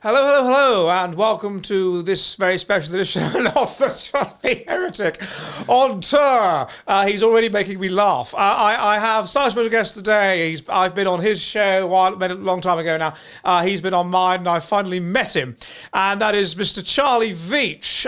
Hello, hello, hello, and welcome to this very special edition of the Charlie Heretic on tour. He's already making me laugh. I have such a special guest today. I've been on his show a long time ago now. He's been on mine, and I finally met him. And that is Mr. Charlie Veitch.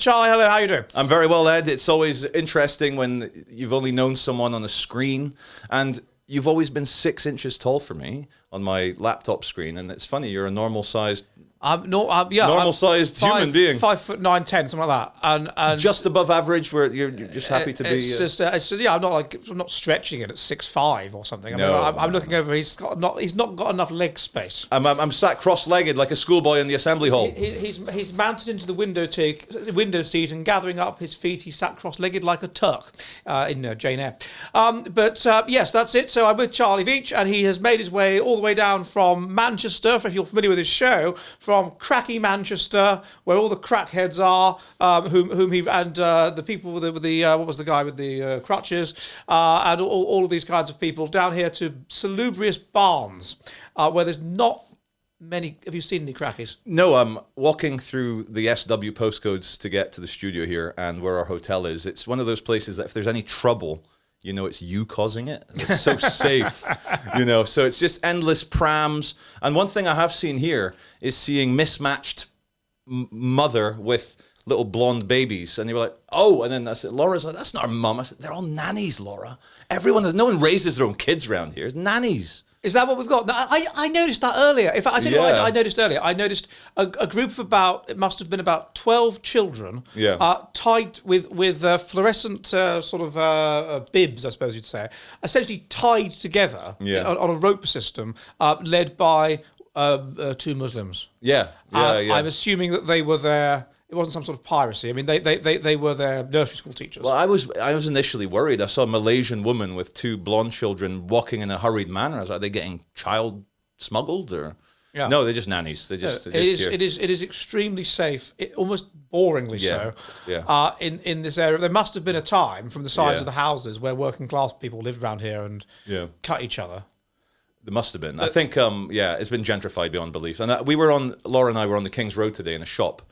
Charlie, hello, how you doing? I'm very well, Ed. It's always interesting when you've only known someone on a screen, and you've always been 6 inches tall for me on my laptop screen, and it's funny, you're a normal-sized normal-sized human being. 5'9", 10", something like that, and just above average. Where you're just happy to be. It's just I'm not stretching it at 6'5" or something. I'm looking over. He's not got enough leg space. I'm sat cross-legged like a schoolboy in the assembly hall. He's mounted into the window seat and gathering up his feet. He sat cross-legged like a Turk in Jane Eyre. Yes, that's it. So I'm with Charlie Veitch, and he has made his way all the way down from Manchester. If you're familiar with his show. From cracky Manchester, where all the crackheads are, whom he and the people with the what was the guy with the crutches, and all of these kinds of people, down here to salubrious Barnes, where there's not many. Have you seen any crackies? No, I'm walking through the SW postcodes to get to the studio here and where our hotel is. It's one of those places that if there's any trouble, you know, it's you causing it. It's so safe, so it's just endless prams. And one thing I have seen here is seeing mismatched mother with little blonde babies. And they were like, oh, and then I said, Laura's like, that's not her mum. I said, they're all nannies, Laura. No one raises their own kids around here. It's nannies. Is that what we've got? Now, I noticed that earlier. In fact, I tell you what I noticed earlier. I noticed a group of it must have been about 12 children tied with fluorescent bibs, I suppose you'd say, essentially tied together on a rope system, led by 2 Muslims. I'm assuming that they were there. It wasn't some sort of piracy. I mean, they were their nursery school teachers. Well, I was initially worried. I saw a Malaysian woman with 2 blonde children walking in a hurried manner. I was like, are they getting child smuggled or? Yeah. No, they're just nannies. It is extremely safe. Almost boringly so. Yeah. In this area, there must have been a time from the size of the houses where working class people lived around here and cut each other. There must have been. I think it's been gentrified beyond belief. And Laura and I were on the King's Road today in a shop.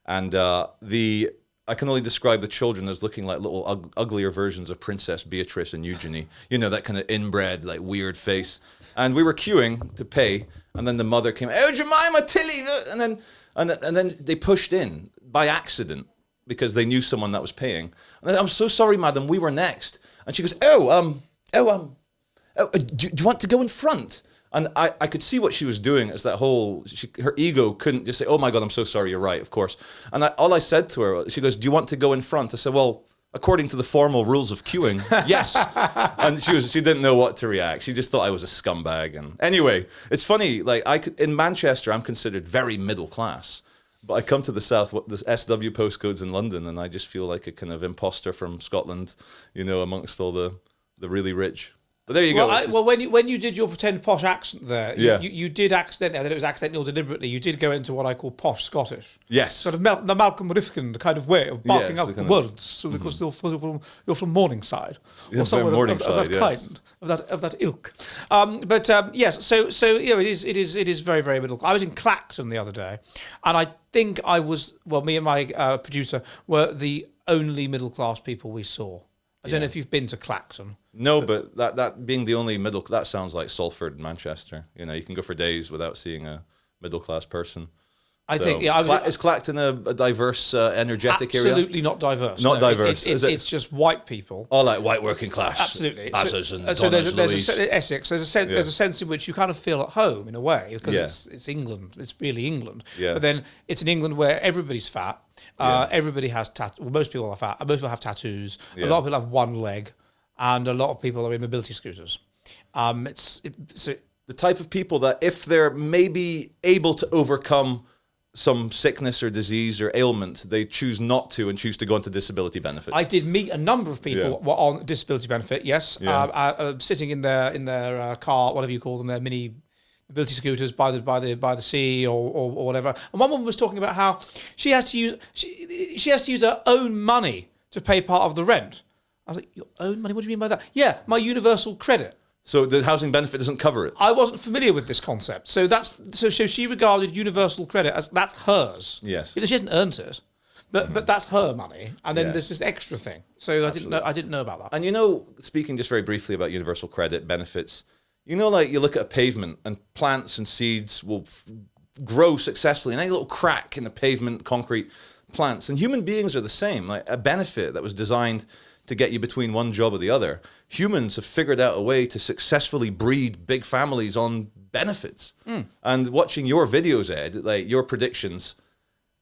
And I can only describe the children as looking like little uglier versions of Princess Beatrice and Eugenie. That kind of inbred, like weird face. And we were queuing to pay, and then the mother came, oh, Jemima, Tilly, and then they pushed in by accident because they knew someone that was paying. And then, I'm so sorry, madam, we were next. And she goes, do you want to go in front? And I could see what she was doing. It's that her ego couldn't just say, oh my God, I'm so sorry, you're right, of course. And all I said to her, she goes, do you want to go in front? I said, well, according to the formal rules of queuing, yes. And she didn't know what to react. She just thought I was a scumbag. And anyway, it's funny, in Manchester, I'm considered very middle class. But I come to the south, the SW postcodes in London, and I just feel like a kind of imposter from Scotland, amongst all the really rich. But there you go. When you did your pretend posh accent there, you did accidentally, I don't know if it was accidentally or deliberately, you did go into what I call posh Scottish. Yes. Sort of the Malcolm Rifkin kind of way of barking up the words, so because you're from Morningside. Or somewhere of that ilk. Yes, so it is very, very middle. I was in Clacton the other day, and I think me and my producer were the only middle class people we saw. I don't know if you've been to Clacton. No, but that being the only that sounds like Salford, Manchester. You can go for days without seeing a middle class person. Is Clacton a diverse, energetic area? Absolutely not diverse. Not diverse. It's just white people. Oh, like white working class. Absolutely. So there's Essex. There's a sense in which you kind of feel at home in a way because it's England. It's really England. Yeah. But then it's in England where everybody's fat. Everybody has most people are fat. Most people have tattoos. A lot of people have one leg, and a lot of people are in mobility scooters. The type of people that if they're maybe able to overcome some sickness or disease or ailment, they choose not to and choose to go into disability benefits. I did meet a number of people who were on disability benefit, yes, sitting in their car, whatever you call them, their mini mobility scooters by the sea or whatever. And one woman was talking about how she has to use her own money to pay part of the rent. I was like, your own money? What do you mean by that? Yeah, my universal credit. So the housing benefit doesn't cover it. I wasn't familiar with this concept. So she regarded universal credit as that's hers. Yes. She hasn't earned it. But that's her money, and then Yes. there's this extra thing. So I didn't know about that. And you know, speaking just very briefly about universal credit benefits, you know, like you look at a pavement and plants and seeds will grow successfully in any little crack in the pavement, concrete plants. And human beings are the same. Like a benefit that was designed to get you between one job or the other. Humans have figured out a way to successfully breed big families on benefits. And watching your videos, Ed, like your predictions,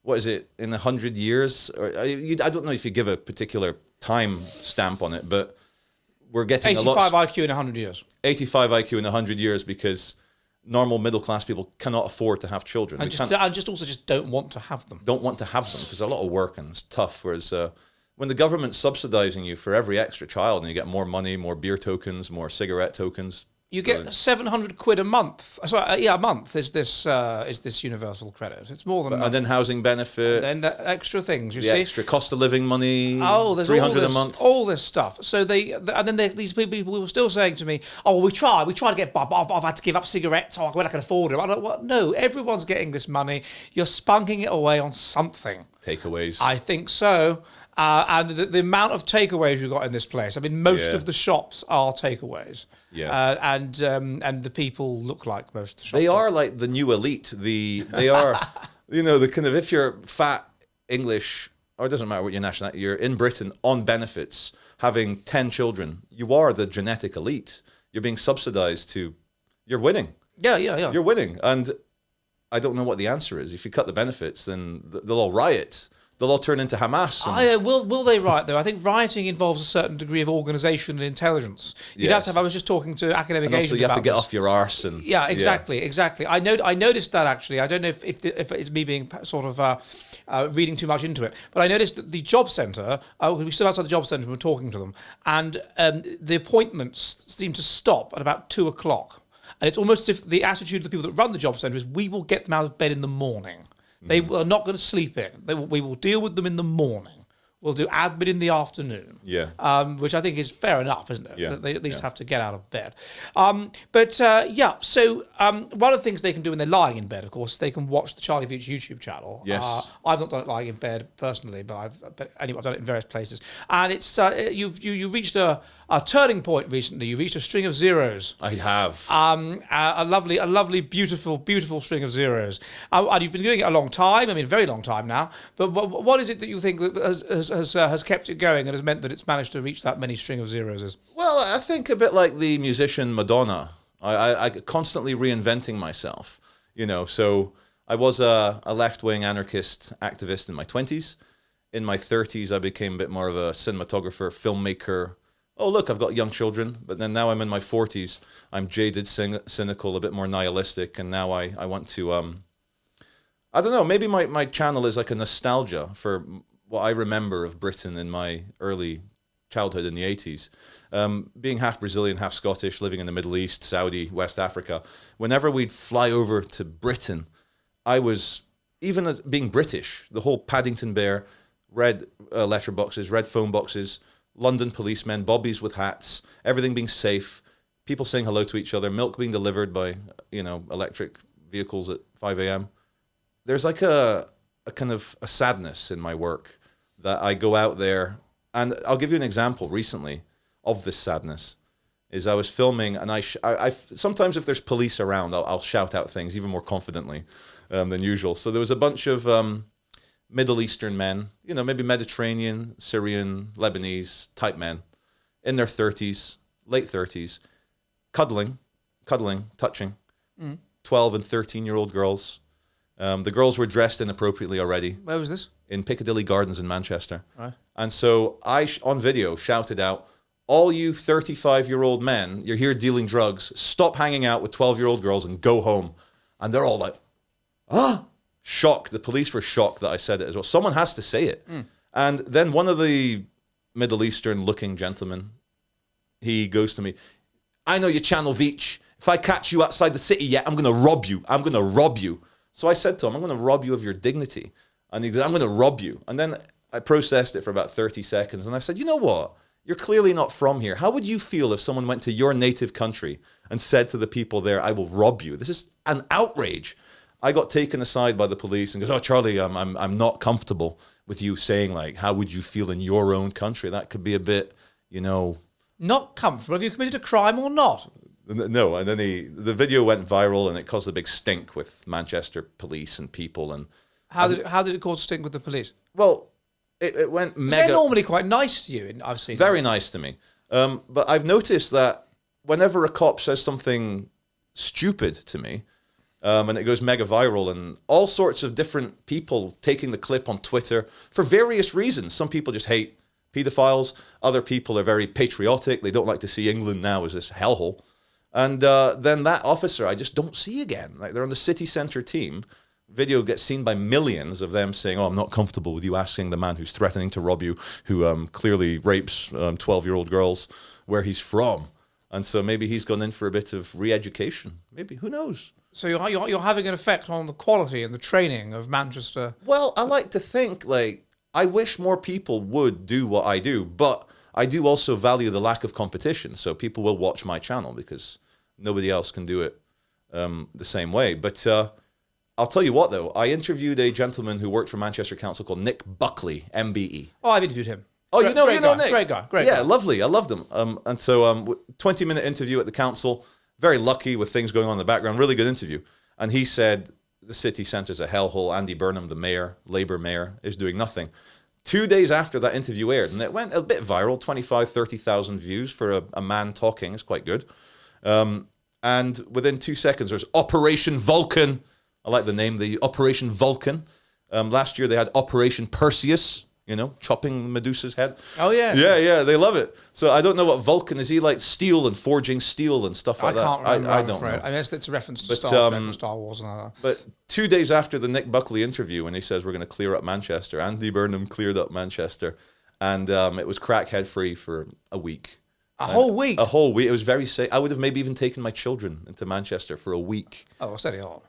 what is it, in 100 years? Or I don't know if you give a particular time stamp on it, but we're getting 85 IQ in 100 years. 85 IQ in 100 years because normal middle-class people cannot afford to have children. And just don't want to have them. Don't want to have them because a lot of work and it's tough. Whereas when the government's subsidizing you for every extra child and you get more money, more beer tokens, more cigarette tokens. You get 700 quid a month. Sorry, a month is this universal credit. It's more than. And then housing benefit. And then the extra things, you the see. Extra cost of living money. Oh, there's 300 a month. all this stuff. So these people were still saying to me, "Oh, we try to get. I've had to give up cigarettes. Oh, when I can afford them." I don't. What? No, everyone's getting this money. You're spunking it away on something. Takeaways. I think so. And the amount of takeaways you've got in this place. I mean, most of the shops are takeaways. Yeah. And the people look like most of the shops. They are like the new elite. They are, you know, the kind of, if you're fat English, or it doesn't matter what your nationality, you're in Britain on benefits, having 10 children, you are the genetic elite. You're being subsidized you're winning. Yeah. You're winning. And I don't know what the answer is. If you cut the benefits, then they'll all riot. They'll all turn into Hamas. Will they riot, though? I think rioting involves a certain degree of organisation and intelligence. You'd have to have, I was just talking to academic and also agents you have to get this. off your arse. And, yeah, exactly. I noticed that, actually. I don't know if it's me being sort of reading too much into it, but I noticed that the job centre, we stood outside the job centre and we were talking to them, and the appointments seem to stop at about 2 o'clock. And it's almost as if the attitude of the people that run the job centre is, we will get them out of bed in the morning. They are not going to sleep in. We will deal with them in the morning. We'll do admin in the afternoon. Yeah. Which I think is fair enough, isn't it? Yeah. They at least have to get out of bed. So one of the things they can do when they're lying in bed, of course, they can watch the Charlie Veitch YouTube channel. Yes. I've not done it lying in bed personally, but I've done it in various places. And it's you reached a turning point recently. You reached a string of zeros. I have. A lovely, beautiful string of zeros. And you've been doing it a long time. I mean, a very long time now. But what is it that you think that has kept it going and has meant that it's managed to reach that many string of zeros? Well, I think a bit like the musician Madonna. I constantly reinventing myself. You know, so I was a left-wing anarchist activist in my 20s. In my 30s, I became a bit more of a cinematographer, filmmaker. Oh, look, I've got young children. But then now I'm in my 40s. I'm jaded, cynical, a bit more nihilistic. And now I want to, I don't know, maybe my channel is like a nostalgia for what I remember of Britain in my early childhood in the 80s. Being half Brazilian, half Scottish, living in the Middle East, Saudi, West Africa. Whenever we'd fly over to Britain, I was, even as being British, the whole Paddington Bear, red letter boxes, red phone boxes, London policemen, bobbies with hats, everything being safe, people saying hello to each other, milk being delivered by, electric vehicles at 5 a.m. There's like a kind of a sadness in my work that I go out there, and I'll give you an example recently of this sadness. Is I was filming, and I sometimes if there's police around, I'll shout out things even more confidently than usual. So there was a bunch of Middle Eastern men, maybe Mediterranean, Syrian, Lebanese type men in their 30s, late 30s, cuddling, touching, 12 and 13-year-old girls. The girls were dressed inappropriately already. Where was this? In Piccadilly Gardens in Manchester. Right. And so I, on video, shouted out, all you 35-year-old men, you're here dealing drugs, stop hanging out with 12-year-old girls and go home. And they're all like, shocked. The police were shocked that I said it as well. Someone has to say it. And then one of the Middle Eastern-looking gentlemen, he goes to me, I know your channel, Veitch. If I catch you outside the city yet, I'm going to rob you. I'm going to rob you. So I said to him, I'm going to rob you of your dignity. And he goes, I'm going to rob you. And then I processed it for about 30 seconds. And I said, you know what? you're clearly not from here. How would you feel if someone went to your native country and said to the people there, I will rob you? This is an outrage. I got taken aside by the police and goes, oh, Charlie, I'm not comfortable with you saying, like, how would you feel in your own country? That could be a bit, Not comfortable. Have you committed a crime or not? No. And then the video went viral and it caused a big stink with Manchester police and people. And How did it cause a stink with the police? well, it went mega. They're normally quite nice to you. I've seen Very nice to me. But I've noticed that whenever a cop says something stupid to me, and it goes mega viral, and all sorts of different people taking the clip on Twitter for various reasons. Some people just hate pedophiles. Other people are very patriotic. They don't like to see England now as this hellhole. And then that officer I just don't see again. Like, they're on the city centre team. Video gets seen by millions of them saying, oh, I'm not comfortable with you asking the man who's threatening to rob you, who clearly rapes 12-year-old girls, where he's from. And so maybe he's gone in for a bit of re-education. Maybe, who knows? So you're having an effect on the quality and the training of Manchester. Well, I like to think, like, I wish more people would do what I do, but I do also value the lack of competition. So people will watch my channel because nobody else can do it the same way. But I'll tell you what, though. I interviewed a gentleman who worked for Manchester Council called Nick Buckley, MBE. Oh, I've interviewed him. Oh, you know Nick? Great guy. Yeah, lovely. I loved him. And so 20-minute interview at the council. Very lucky with things going on in the background. Really good interview. And he said the city centre's a hellhole. Andy Burnham, the mayor, Labour mayor, is doing nothing. 2 days after that interview aired, and it went a bit viral, 25, 30,000 views for a man talking. It's quite good. And within 2 seconds, there's Operation Vulcan. I like the name, the Operation Vulcan. Last year, they had Operation Perseus, chopping Medusa's head. Oh, yeah. Yeah, they love it. So I don't know what Vulcan is. He like steel and forging steel and stuff like that? I can't remember. I don't know. I guess it's a reference to Star Trek and Star Wars and all that. But 2 days after the Nick Buckley interview, when he says we're going to clear up Manchester, Andy Burnham cleared up Manchester. And it was crackhead free for a week. A whole week? A whole week. It was very safe. I would have maybe even taken my children into Manchester for a week. Oh, steady on.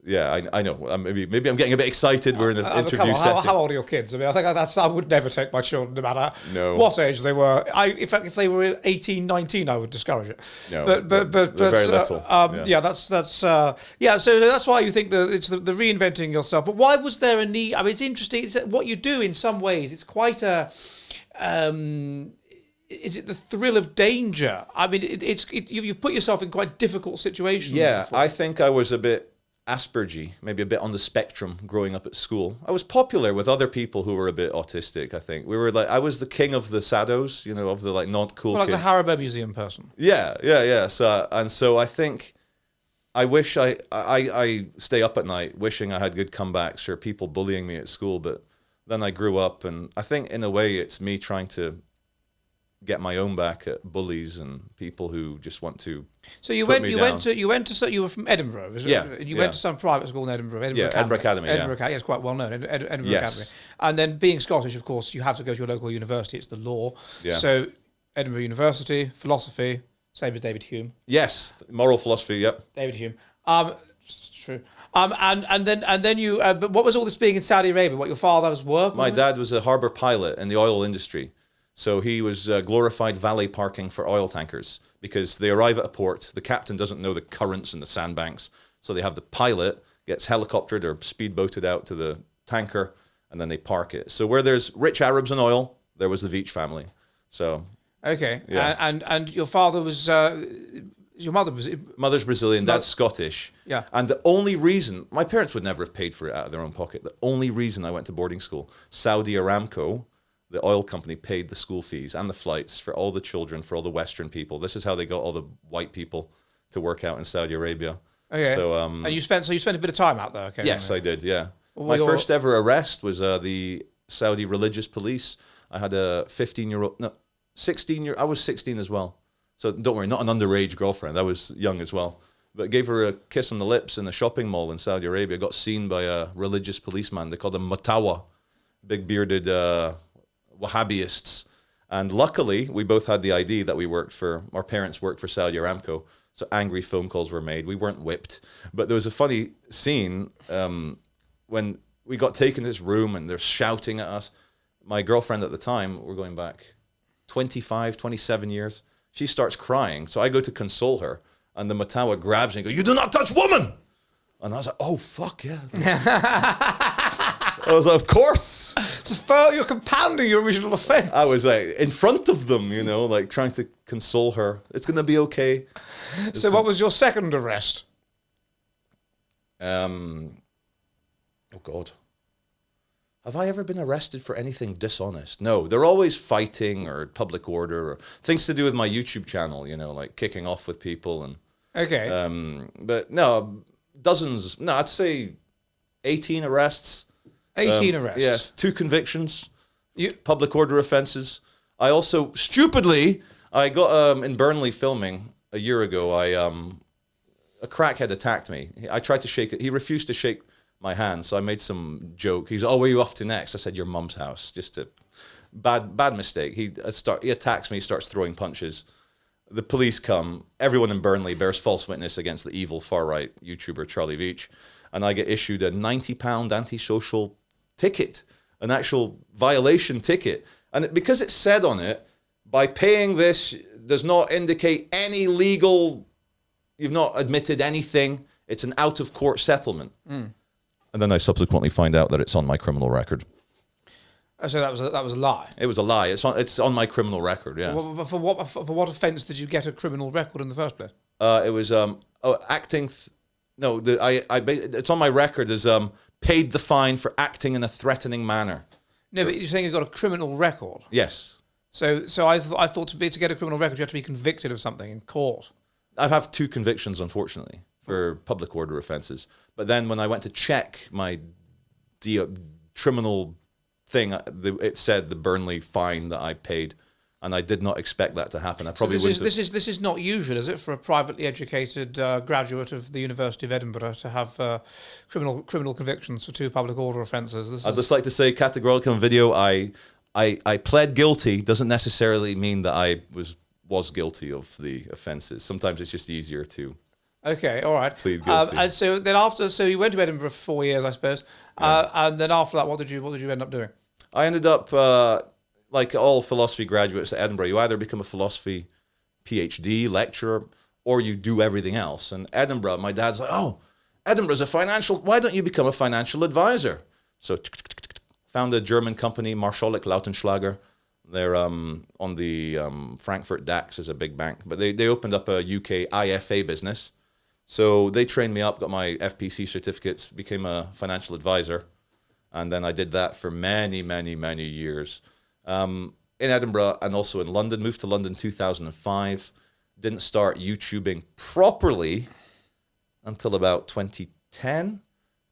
Yeah, I know. Maybe I'm getting a bit excited. We're in an interview setting. How old are your kids? I mean, I think I would never take my children, no matter what age they were. In fact, if they were 18, 19, I would discourage it. No, but very little. Yeah, that's So that's why you think that it's the reinventing yourself. But why was there a need? I mean, it's interesting. It's what you do in some ways. It's quite a. Is it the thrill of danger? I mean, you've put yourself in quite difficult situations. Yeah, before. I think I was a bit Aspergy, maybe a bit on the spectrum growing up at school. I was popular with other people who were a bit autistic, I think. I was the king of the saddos, of the like not cool like kids. the Haribo Museum person. Yeah. So I think I wish I stay up at night wishing I had good comebacks for people bullying me at school, but then I grew up, and I think in a way it's me trying to get my own back at bullies and people who just want to. So you were from Edinburgh, is it? Yeah. You went to some private school in Edinburgh. Edinburgh Academy. Edinburgh Academy, it's quite well known. Edinburgh Academy. And then being Scottish, of course, you have to go to your local university. It's the law. Yeah. So Edinburgh University, philosophy, same as David Hume. Yes, moral philosophy. Yep. David Hume. It's true. And then you. But what was all this being in Saudi Arabia? What your father was working? My dad was a harbour pilot in the oil industry. So he was glorified valet parking for oil tankers because they arrive at a port. The captain doesn't know the currents and the sandbanks. So they have the pilot gets helicoptered or speedboated out to the tanker, and then they park it. So where there's rich Arabs and oil, there was the Veitch family. So okay, yeah. And your father was your mother was mother's Brazilian, dad's Scottish. Yeah. And the only reason my parents would never have paid for it out of their own pocket. The only reason I went to boarding school, Saudi Aramco, the oil company, paid the school fees and the flights for all the children, for all the Western people. This is how they got all the white people to work out in Saudi Arabia. Okay. So, and you spent a bit of time out there. Okay. Yes, I did. Yeah. My first ever arrest was the Saudi religious police. I had a 16-year. I was 16 as well. So don't worry, not an underage girlfriend. I was young as well. But gave her a kiss on the lips in a shopping mall in Saudi Arabia. Got seen by a religious policeman. They called him Matawa, big bearded Wahhabyists. And luckily, we both had the ID that our parents worked for Saudi Aramco. So angry phone calls were made. We weren't whipped. But there was a funny scene when we got taken to this room and they're shouting at us. My girlfriend at the time, we're going back 25, 27 years. She starts crying. So I go to console her. And the Matawa grabs me and goes, "You do not touch woman!" And I was like, "Oh, fuck, yeah." I was like, "Of course." So you're compounding your original offence. I was like, in front of them, like trying to console her. It's going to be okay. So what was your second arrest? Oh, God. Have I ever been arrested for anything dishonest? No, they're always fighting or public order or things to do with my YouTube channel, like kicking off with people. And Okay. but no, dozens. No, I'd say 18 arrests. 18 arrests. Yes, 2 convictions. Public order offences. I also, stupidly, I got in Burnley filming a year ago, a crackhead attacked me. I tried to shake it. He refused to shake my hand, so I made some joke. He's, "Oh, where are you off to next?" I said, "Your mum's house." Just a bad mistake. He attacks me, starts throwing punches. The police come. Everyone in Burnley bears false witness against the evil far-right YouTuber Charlie Veitch, and I get issued a £90 antisocial ticket, an actual violation ticket. And because it said on it, "By paying this does not indicate any legal, you've not admitted anything, it's an out-of-court settlement." And then I subsequently find out that it's on my criminal record. So that was a lie. It was a lie. It's on my criminal record, yeah. For what offence did you get a criminal record in the first place? It was acting. It's on my record as paid the fine for acting in a threatening manner. No, but you're saying you got a criminal record. Yes. So I thought to get a criminal record, you have to be convicted of something in court. I have 2 convictions, unfortunately, for public order offences. But then when I went to check my criminal thing, it said the Burnley fine that I paid, and I did not expect that to happen. I probably this is not usual, is it, for a privately educated graduate of the University of Edinburgh to have criminal convictions for 2 public order offences? I'd just like to say categorically on video, I pled guilty doesn't necessarily mean that I was guilty of the offences. Sometimes it's just easier to. Okay, all right. Plead guilty. And so then so you went to Edinburgh for 4 years, I suppose. Yeah. And then after that, what did you end up doing? I ended up like all philosophy graduates at Edinburgh. You either become a philosophy PhD lecturer or you do everything else. And Edinburgh, my dad's like, "Oh, Edinburgh's why don't you become a financial advisor?" So found a German company, Marschallik Lautenschlager. They're on the Frankfurt DAX is a big bank, but they opened up a UK IFA business. So they trained me up, got my FPC certificates, became a financial advisor. And then I did that for many, many, many years. In Edinburgh and also in London, moved to London 2005. Didn't start YouTubing properly until about 2010,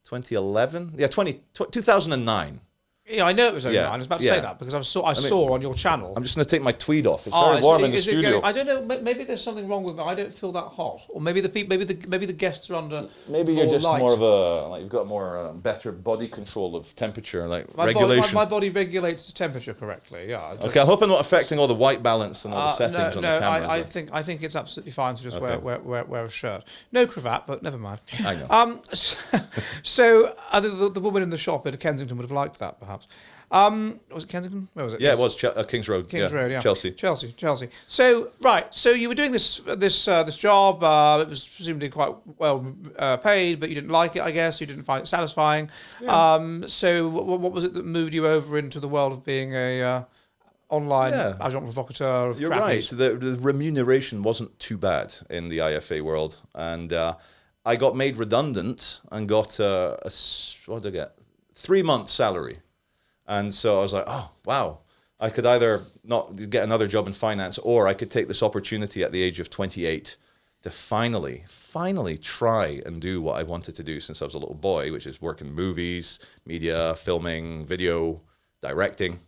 2011. Yeah, 2009. Yeah, I know it was 09. Yeah, I was about to yeah. say that because I saw on your channel. I'm just going to take my tweed off. It's very warm in the studio. I don't know. Maybe there's something wrong with me. I don't feel that hot, or maybe the guests are under. Maybe you're just light. more of you've got more better body control of temperature, regulation. My body regulates its temperature correctly. Yeah. Okay, I hope I'm not affecting all the white balance and all the settings on the camera. I think it's absolutely fine to just wear a shirt. No cravat, but never mind. I know. So I think the woman in the shop at Kensington would have liked that, perhaps. Was it Kensington? Where was it? Yeah, it was Kings Road. Road, yeah. Chelsea. So you were doing this job. It was presumably quite well paid, but you didn't like it, I guess. You didn't find it satisfying. Yeah. So what was it that moved you over into the world of being a online agent provocateur of You're trappies? right. The remuneration wasn't too bad in the IFA world, and I got made redundant and got what did I get? 3-month salary. And so I was like, oh, wow. I could either not get another job in finance or I could take this opportunity at the age of 28 to finally try and do what I wanted to do since I was a little boy, which is work in movies, media, filming, video, directing.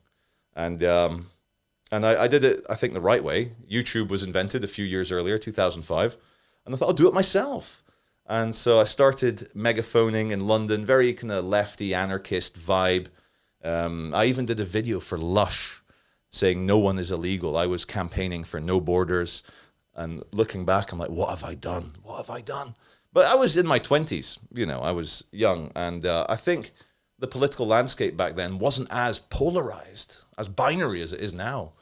And I did it, I think, the right way. YouTube was invented a few years earlier, 2005. And I thought, I'll do it myself. And so I started megaphoning in London, very kind of lefty, anarchist vibe. I even did a video for Lush saying no one is illegal. I was campaigning for no borders. And looking back, I'm like, what have I done? What have I done? But I was in my 20s. I was young. And I think the political landscape back then wasn't as polarized, as binary as it is now.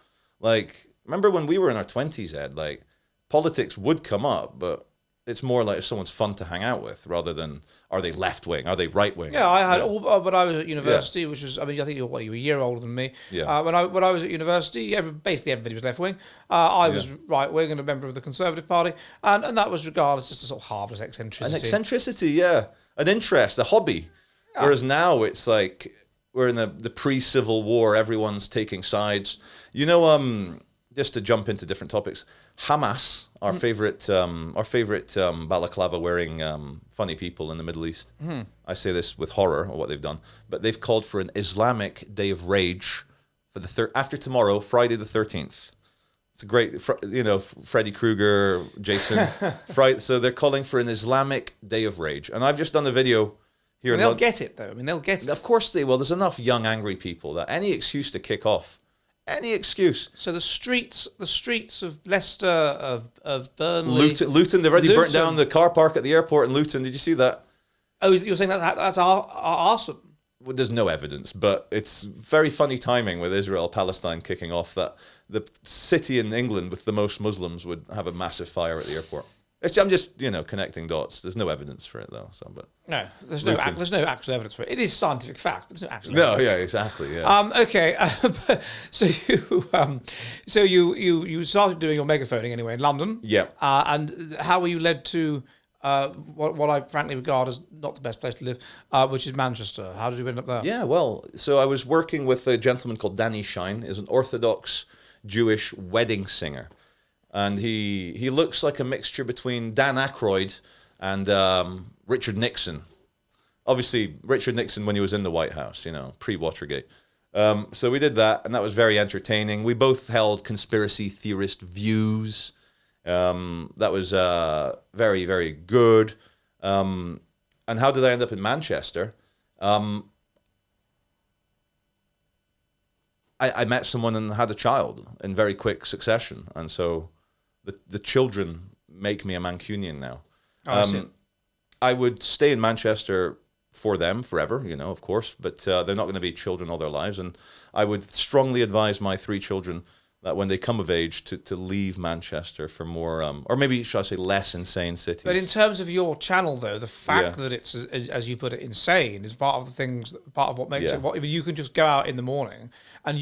Like, remember when we were in our 20s, Ed? Like, politics would come up, but it's more like if someone's fun to hang out with rather than are they left wing, are they right wing? Yeah, I had all, when I was at university, which was, I mean, I think you were a year older than me. Yeah. When I was at university, basically everybody was left wing. I was right wing and a member of the Conservative Party, and that was regarded as just a sort of harmless eccentricity. An eccentricity, yeah, an interest, a hobby. Yeah. Whereas now it's like we're in the pre-Civil War, everyone's taking sides. You know, just to jump into different topics, Hamas, our favorite balaclava-wearing funny people in the Middle East. I say this with horror of what they've done, but they've called for an Islamic Day of Rage for after tomorrow, Friday the 13th. It's a great, Freddy Krueger, Jason. So they're calling for an Islamic Day of Rage, and I've just done a video here. They'll get it though. I mean, they'll get it. Of course they will. There's enough young, angry people that any excuse to kick off. Any excuse. So the streets of Leicester, of Burnley, Luton. They've already burnt down the car park at the airport in Luton. Did you see that? Oh, you're saying that's awesome. Well, there's no evidence, but it's very funny timing with Israel-Palestine kicking off that the city in England with the most Muslims would have a massive fire at the airport. I'm just connecting dots. There's no evidence for it though. So, but no, there's no actual evidence for it. It is scientific fact, but there's no actual. No, evidence. Yeah, exactly. Yeah. Okay. So you started doing your megaphoning anyway in London. Yeah. And how were you led to what I frankly regard as not the best place to live, which is Manchester? How did you end up there? Yeah. Well, so I was working with a gentleman called Danny Shine. He's an Orthodox Jewish wedding singer. And he looks like a mixture between Dan Aykroyd and Richard Nixon. Obviously, Richard Nixon when he was in the White House, pre-Watergate. So we did that, and that was very entertaining. We both held conspiracy theorist views. That was very, very good. And how did I end up in Manchester? I met someone and had a child in very quick succession. And so the children make me a Mancunian now. I would stay in Manchester for them forever, of course, but they're not going to be children all their lives. And I would strongly advise my 3 children that when they come of age to leave Manchester for more, or maybe should I say less insane cities. But in terms of your channel, though, the fact that it's, as you put it, insane is part of what makes it. You can just go out in the morning and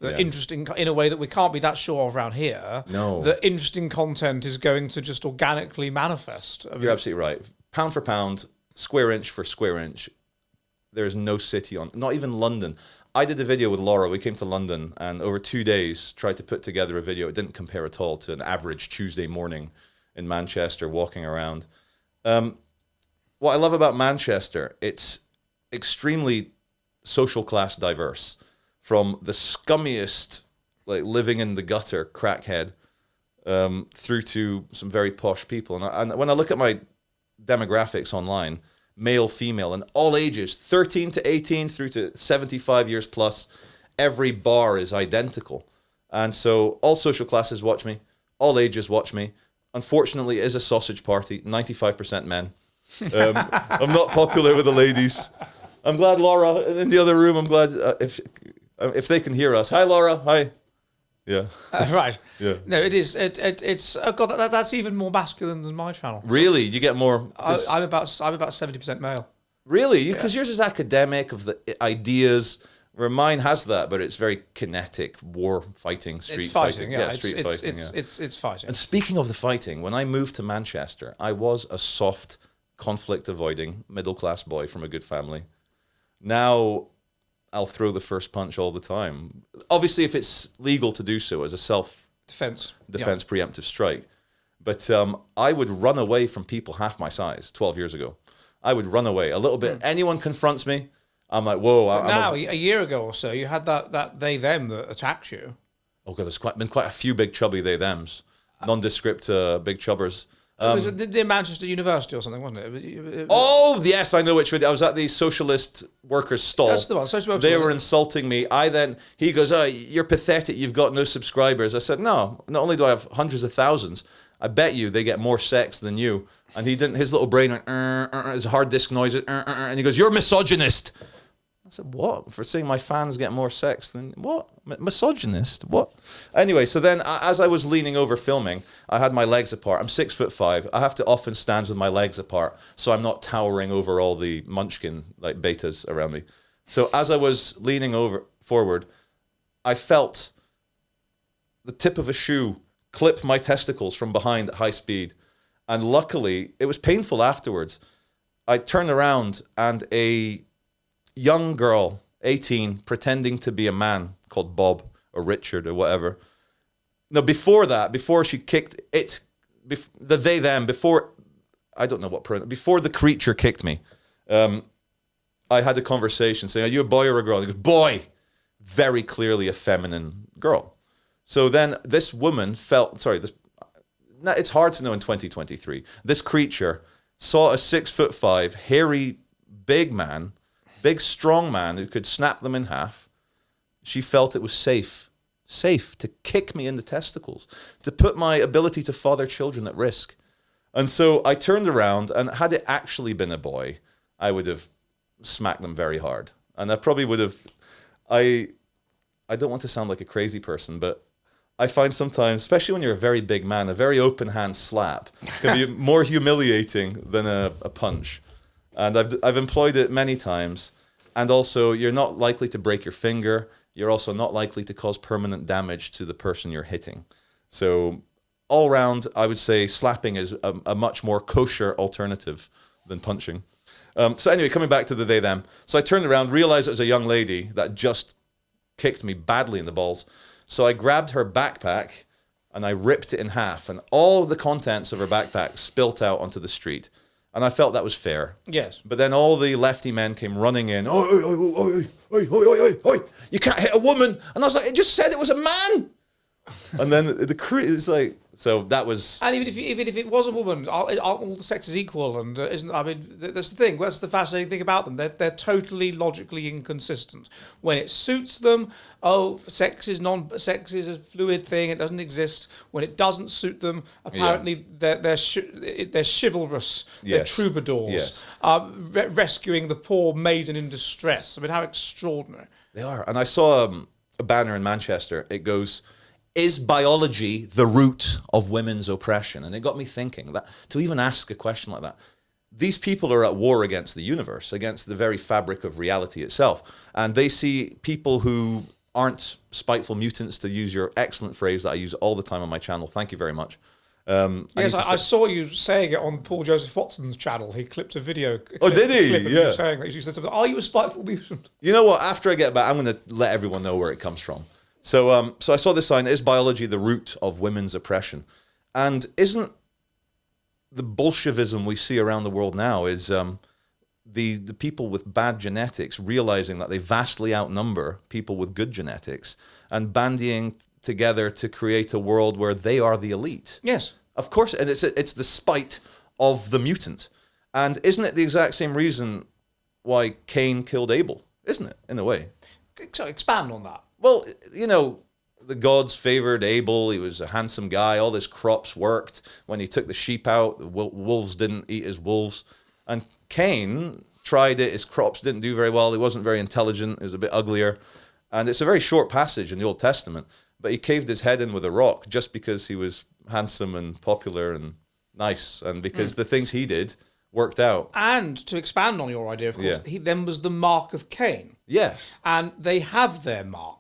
that interesting, in a way that we can't be that sure of around here. No. That interesting content is going to just organically manifest. You're absolutely right. Pound for pound, square inch for square inch, there's no city not even London. I did a video with Laura. We came to London and over 2 days tried to put together a video. It didn't compare at all to an average Tuesday morning in Manchester walking around. What I love about Manchester, it's extremely social class diverse. From the scummiest, like living in the gutter crackhead, through to some very posh people. And when I look at my demographics online, male, female, and all ages, 13 to 18 through to 75 years plus, every bar is identical. And so all social classes watch me, all ages watch me. Unfortunately, it is a sausage party, 95% men. I'm not popular with the ladies. I'm glad Laura in the other room, I'm glad if they can hear us. Hi, Laura. Hi. Yeah. Right. Yeah. No, it is. It's. Oh God, that's even more masculine than my channel. Really? You get more? I'm about 70% male. Really? Because yours is academic of the ideas. Where mine has that, but it's very kinetic, war fighting, street fighting. Yeah, street fighting. It's fighting. And speaking of the fighting, when I moved to Manchester, I was a soft, conflict-avoiding, middle-class boy from a good family. Now I'll throw the first punch all the time. Obviously, if it's legal to do so as a self-defense preemptive strike. But I would run away from people half my size 12 years ago. I would run away a little bit. Anyone confronts me, I'm like, whoa. A year ago or so, you had that they-them that attacked you. Oh, God, there's been quite a few big chubby they-thems. Nondescript big chubbers. It was near Manchester University or something, wasn't it? Oh, yes, I know which video. I was at the Socialist Workers' Stall. That's the one. They were insulting me. He goes, oh, you're pathetic. You've got no subscribers. I said, no, not only do I have hundreds of thousands, I bet you they get more sex than you. And he didn't, his little brain went, his hard disk noises, and he goes, you're misogynist. I said, what? For saying my fans get more sex than what? Misogynist? What? Anyway, so then as I was leaning over filming, I had my legs apart. I'm 6'5". I have to often stand with my legs apart so I'm not towering over all the munchkin like betas around me. So as I was leaning forward, I felt the tip of a shoe clip my testicles from behind at high speed. And luckily, it was painful afterwards. I turned around and a young girl, 18, pretending to be a man called Bob or Richard or whatever. No, before that, before she kicked it, before, I don't know what, before the creature kicked me, I had a conversation saying, are you a boy or a girl? And he goes, boy, very clearly a feminine girl. So then this woman it's hard to know in 2023. This creature saw a 6'5", hairy, big, strong man who could snap them in half. She felt it was safe to kick me in the testicles, to put my ability to father children at risk. And so I turned around, and had it actually been a boy, I would have smacked them very hard. And I probably would have, I don't want to sound like a crazy person, but I find sometimes, especially when you're a very big man, a very open hand slap can be more humiliating than a punch. And I've employed it many times. And also, you're not likely to break your finger. You're also not likely to cause permanent damage to the person you're hitting. So all round, I would say slapping is a much more kosher alternative than punching. So anyway, coming back to the they, them. So I turned around, realized it was a young lady that just kicked me badly in the balls. So I grabbed her backpack and I ripped it in half, and all of the contents of her backpack spilt out onto the street. And I felt that was fair. Yes. But then all the lefty men came running in. Oi, you can't hit a woman. And I was like, it just said it was a man. And then the crew is like, so that was. And even if it was a woman, aren't all the sexes equal? And isn't, I mean, that's the thing. That's the fascinating thing about them. They're totally logically inconsistent. When it suits them, sex is a fluid thing. It doesn't exist. When it doesn't suit them, apparently they're chivalrous. Yes. They're troubadours. Yes. Rescuing the poor maiden in distress. I mean, how extraordinary. They are. And I saw a banner in Manchester. It goes, is biology the root of women's oppression? And it got me thinking that to even ask a question like that, these people are at war against the universe, against the very fabric of reality itself. And they see people who aren't spiteful mutants, to use your excellent phrase that I use all the time on my channel. Thank you very much. Yes, I saw you saying it on Paul Joseph Watson's channel. He clipped a video. Oh, did he? Yeah. You saying that. You said something, are you a spiteful mutant? You know what? After I get back, I'm going to let everyone know where it comes from. So I saw this sign, is biology the root of women's oppression? And isn't the Bolshevism we see around the world now is the people with bad genetics realizing that they vastly outnumber people with good genetics and bandying together to create a world where they are the elite? Yes. Of course, and it's the spite of the mutant. And isn't it the exact same reason why Cain killed Abel? Isn't it, in a way? So expand on that. Well, you know, the gods favored Abel. He was a handsome guy. All his crops worked. When he took the sheep out, the wolves didn't eat his wolves. And Cain tried it. His crops didn't do very well. He wasn't very intelligent. He was a bit uglier. And it's a very short passage in the Old Testament. But he caved his head in with a rock just because he was handsome and popular and nice. And because the things he did worked out. And to expand on your idea, of course, he then was the mark of Cain. Yes. And they have their mark.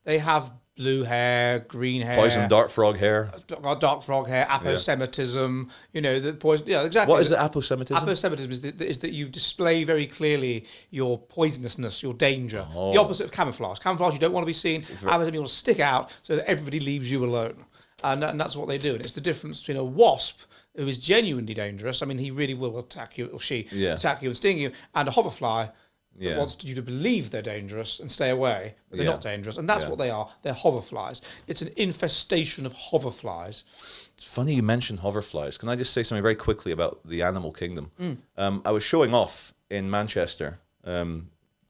They have blue hair, green hair, poison dart frog hair, aposematism. You know, the poison. Yeah, exactly. What is the aposematism? Aposematism is that you display very clearly your poisonousness, your danger. The opposite of camouflage. Camouflage, you don't want to be seen. Aposematism, you want to stick out so that everybody leaves you alone. And that's what they do. And it's the difference between a wasp, who is genuinely dangerous. I mean, he really will attack you, or she attack you and sting you, and a hoverfly that wants you to believe they're dangerous and stay away, but they're not dangerous. And that's what they are. They're hoverflies. It's an infestation of hoverflies. It's funny you mentioned hoverflies. Can I just say something very quickly about the animal kingdom? I was showing off in Manchester to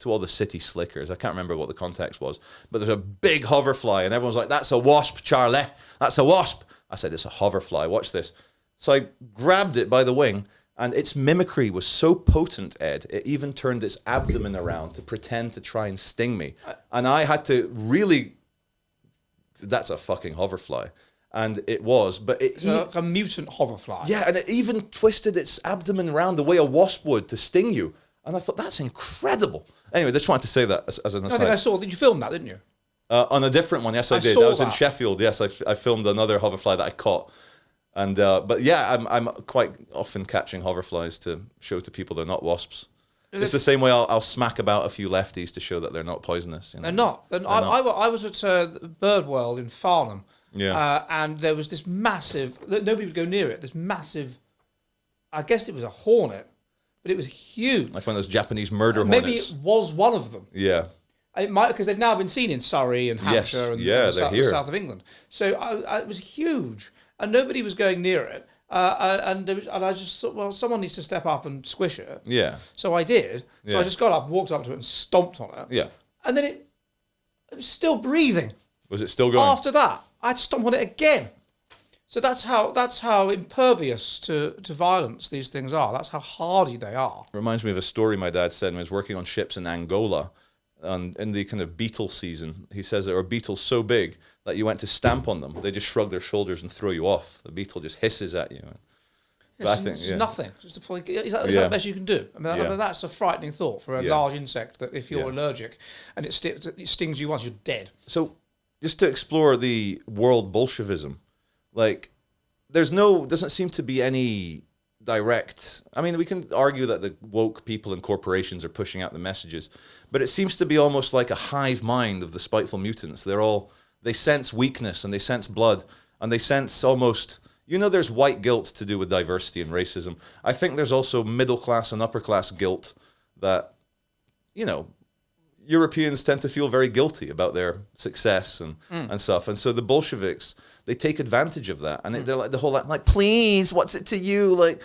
all the city slickers. I can't remember what the context was, but there's a big hoverfly, and everyone's like, that's a wasp, Charlie. That's a wasp. I said, it's a hoverfly. Watch this. So I grabbed it by the wing, And its mimicry was so potent, Ed, it even turned its abdomen around to pretend to try and sting me. And I had to really... That's a fucking hoverfly. And it was, but it... Like a mutant hoverfly. Yeah, and it even twisted its abdomen around the way a wasp would to sting you. And I thought, that's incredible. Anyway, just wanted to say that as an aside. I think I saw, did you film that, didn't you? On a different one, yes, I did. I was in Sheffield, yes, I filmed another hoverfly that I caught. And but yeah, I'm quite often catching hoverflies to show to people they're not wasps. It's the same way I'll smack about a few lefties to show that they're not poisonous. You know? They're not. I was at Bird World in Farnham, and there was this massive, nobody would go near it, this massive, I guess it was a hornet, but it was huge. Like one of those Japanese murder hornets. Maybe it was one of them. Yeah. It might, because they've now been seen in Surrey and Hampshire and the south of England. So it was huge. And nobody was going near it, and I just thought, well, someone needs to step up and squish it. Yeah. So I did. So I just got up, walked up to it, and stomped on it. Yeah. And then it was still breathing. Was it still going? After that, I had to stomp on it again. So that's how impervious to violence these things are. That's how hardy they are. Reminds me of a story my dad said when he was working on ships in Angola, and in the kind of beetle season. He says there are beetles so big that you went to stamp on them, they just shrug their shoulders and throw you off. The beetle just hisses at you. But I think nothing. Just is that the best you can do? I mean, that's a frightening thought for a large insect. That if you're allergic and it stings you once, you're dead. So, just to explore the world Bolshevism, like doesn't seem to be any direct. I mean, we can argue that the woke people and corporations are pushing out the messages, but it seems to be almost like a hive mind of the spiteful mutants. They sense weakness and they sense blood and they sense almost, there's white guilt to do with diversity and racism. I think there's also middle class and upper class guilt that, Europeans tend to feel very guilty about their success and stuff. And so the Bolsheviks, they take advantage of that. And they're like the whole, like, please, what's it to you? Like,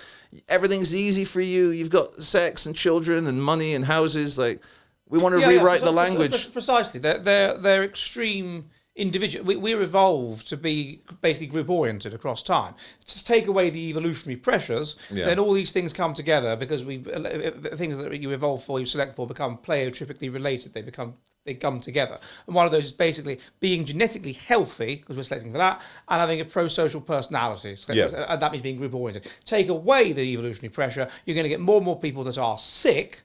everything's easy for you. You've got sex and children and money and houses. Like, we want to rewrite the language. Precisely. They're extreme individual. We're evolved to be basically group oriented across time. To take away the evolutionary pressures, then all these things come together because things that you evolve for, you select for, become pleiotripically related. They come together. And one of those is basically being genetically healthy, because we're selecting for that, and having a pro-social personality. And that means being group oriented. Take away the evolutionary pressure, you're going to get more and more people that are sick,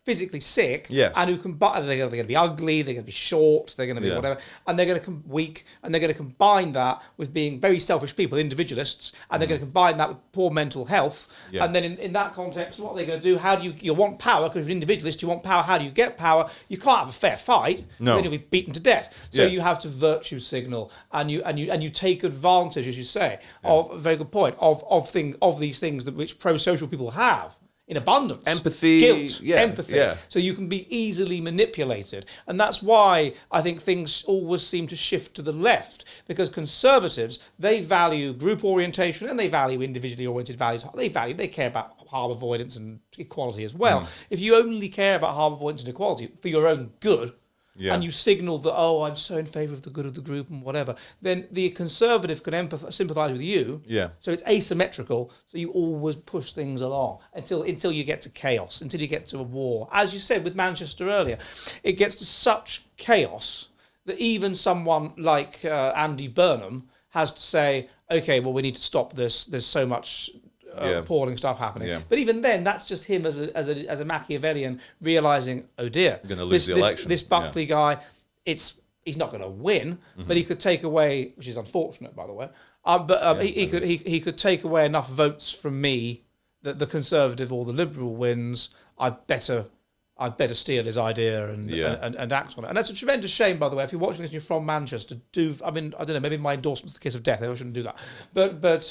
physically sick, and who they're going to be ugly, they're going to be short, they're going to be whatever, and they're going to come weak, and they're going to combine that with being very selfish people, individualists, and they're going to combine that with poor mental health, and then in that context, what they're going to do, how do you want power, because you're an individualist, you want power, how do you get power? You can't have a fair fight, then you'll be beaten to death. So you have to virtue signal, and you take advantage, as you say, of a very good point, of these things which pro-social people have. In abundance. Empathy. Guilt. Empathy. Yeah. So you can be easily manipulated. And that's why I think things always seem to shift to the left. Because conservatives, they value group orientation and they value individually oriented values. They care about harm avoidance and equality as well. If you only care about harm avoidance and equality for your own good, and you signal that, I'm so in favour of the good of the group and whatever, then the conservative can sympathise with you. So it's asymmetrical, so you always push things along until you get to chaos, until you get to a war. As you said with Manchester earlier, it gets to such chaos that even someone like Andy Burnham has to say, okay, well, we need to stop this. There's so much appalling stuff happening. But even then, that's just him as a Machiavellian realizing, oh dear, going to lose the election. This Buckley guy, he's not going to win, but he could take away, which is unfortunate, by the way. He could take away enough votes from me that the Conservative or the Liberal wins. I'd better steal his idea and act on it. And that's a tremendous shame, by the way. If you're watching this and you're from Manchester, I don't know, maybe my endorsement's the kiss of death. I shouldn't do that. But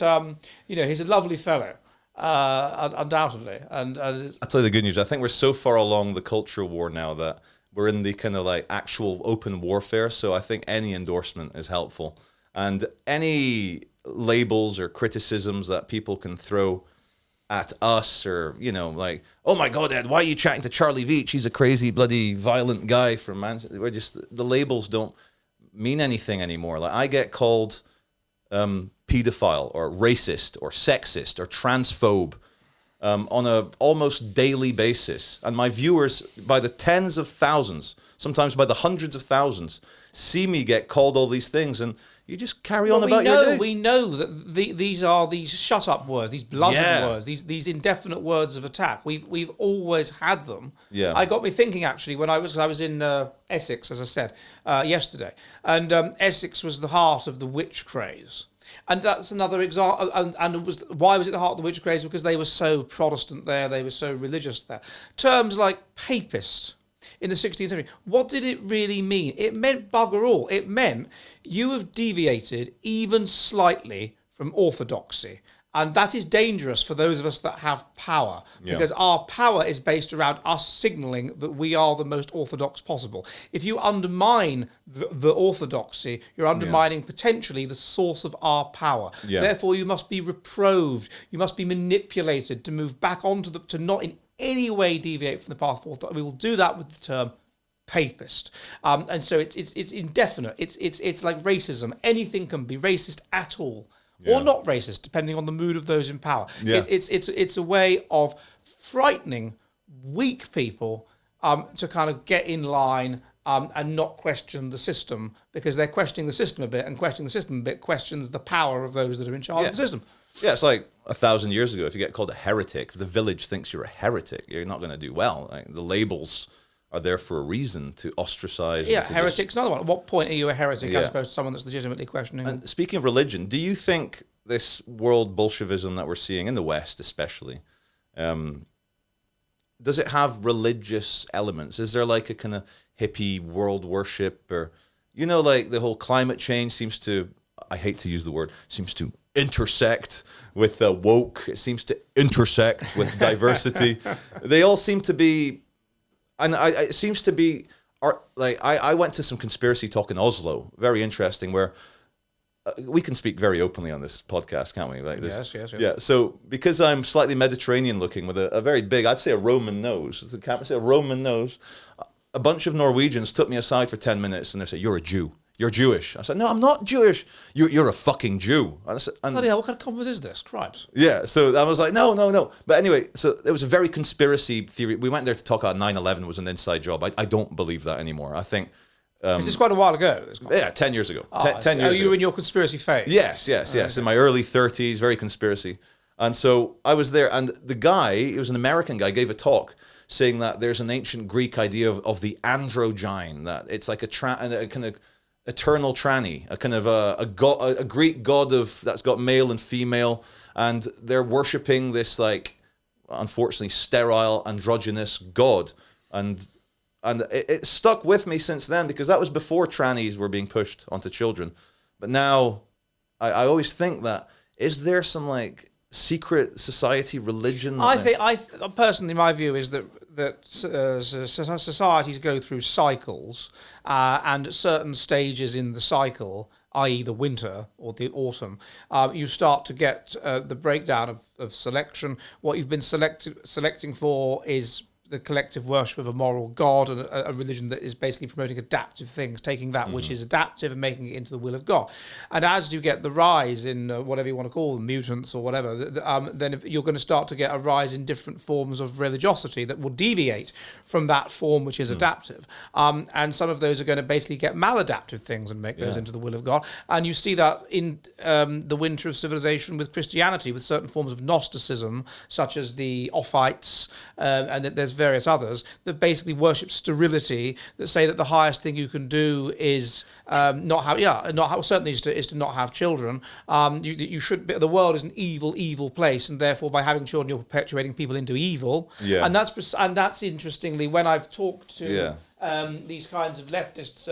he's a lovely fellow, undoubtedly. And I'll tell you the good news. I think we're so far along the cultural war now that we're in the kind of like actual open warfare. So I think any endorsement is helpful. And any labels or criticisms that people can throw at us, or like, oh my God, Ed, why are you chatting to Charlie Veitch? He's a crazy, bloody, violent guy from Manchester. The labels don't mean anything anymore. Like, I get called pedophile or racist or sexist or transphobe on a almost daily basis. And my viewers, by the tens of thousands, sometimes by the hundreds of thousands, see me get called all these things, and you just carry on about your day. We know that these are these shut-up words, these bludgeon words, these indefinite words of attack. We've always had them. Yeah. I got me thinking, actually, when I was in Essex, as I said, yesterday, and Essex was the heart of the witch craze. And that's another example. And it was, why was it the heart of the witch craze? Because they were so Protestant there, they were so religious there. Terms like papist in the 16th century, what did it really mean? It meant bugger all. It meant you have deviated even slightly from orthodoxy. And that is dangerous for those of us that have power, because our power is based around us signalling that we are the most orthodox possible. If you undermine the orthodoxy, you're undermining potentially the source of our power. Therefore, you must be reproved. You must be manipulated to move back onto to not in any way deviate from the path forward. We will do that with the term papist, and so it's indefinite. It's like racism. Anything can be racist at all. Or not racist, depending on the mood of those in power. It's a way of frightening weak people to kind of get in line and not question the system, because they're questioning the system a bit, and questioning the system a bit questions the power of those that are in charge of the system. Yeah, it's like 1,000 years ago. If you get called a heretic, if the village thinks you're a heretic, you're not going to do well. Like, the labels are there for a reason, to ostracize. Yeah, heretic's another one. At what point are you a heretic as opposed to someone that's legitimately questioning? And speaking of religion, do you think this world Bolshevism that we're seeing in the West especially, does it have religious elements? Is there like a kind of hippie world worship, or, like the whole climate change seems to, I hate to use the word, seems to intersect with woke. It seems to intersect with diversity. They all seem to be... And it seems to be, I went to some conspiracy talk in Oslo, very interesting, where we can speak very openly on this podcast, can't we? Like this. Yes. Yeah. So because I'm slightly Mediterranean looking with a very big, I'd say a Roman nose. Can't say a Roman nose? A bunch of Norwegians took me aside for 10 minutes and they said, "You're a Jew. You're Jewish." I said, "No, I'm not Jewish. You're a fucking Jew." And bloody hell, what kind of compliment is this? Cripes. Yeah, so I was like, no. But anyway, so it was a very conspiracy theory. We went there to talk about 9/11 was an inside job. I don't believe that anymore. I think... Is this quite a while ago? 10 years ago. 10 years ago. Are you in your conspiracy phase? Yes. Okay. In my early 30s, very conspiracy. And so I was there, and the guy, he was an American guy, gave a talk saying that there's an ancient Greek idea of the androgyne, that it's like a kind of eternal tranny, a kind of a Greek god that's got male and female, and they're worshipping this, like, unfortunately sterile androgynous god, and it stuck with me since then, because that was before trannies were being pushed onto children. But now I always think that, is there some like secret society religion? I personally, my view is that societies go through cycles, and at certain stages in the cycle, i.e. the winter or the autumn, you start to get the breakdown of selection. What you've been selecting for is the collective worship of a moral god, and a religion that is basically promoting adaptive things, taking that which is adaptive and making it into the will of God. And as you get the rise in whatever you want to call them, mutants or whatever, then you're going to start to get a rise in different forms of religiosity that will deviate from that form which is adaptive. And some of those are going to basically get maladaptive things and make those into the will of God. And you see that in the winter of civilization with Christianity, with certain forms of Gnosticism, such as the Ophites, and that there's various others that basically worship sterility, that say that the highest thing you can do is certainly is to not have children. You should be, the world is an evil place, and therefore by having children you're perpetuating people into evil. And that's interestingly, when I've talked to these kinds of leftists,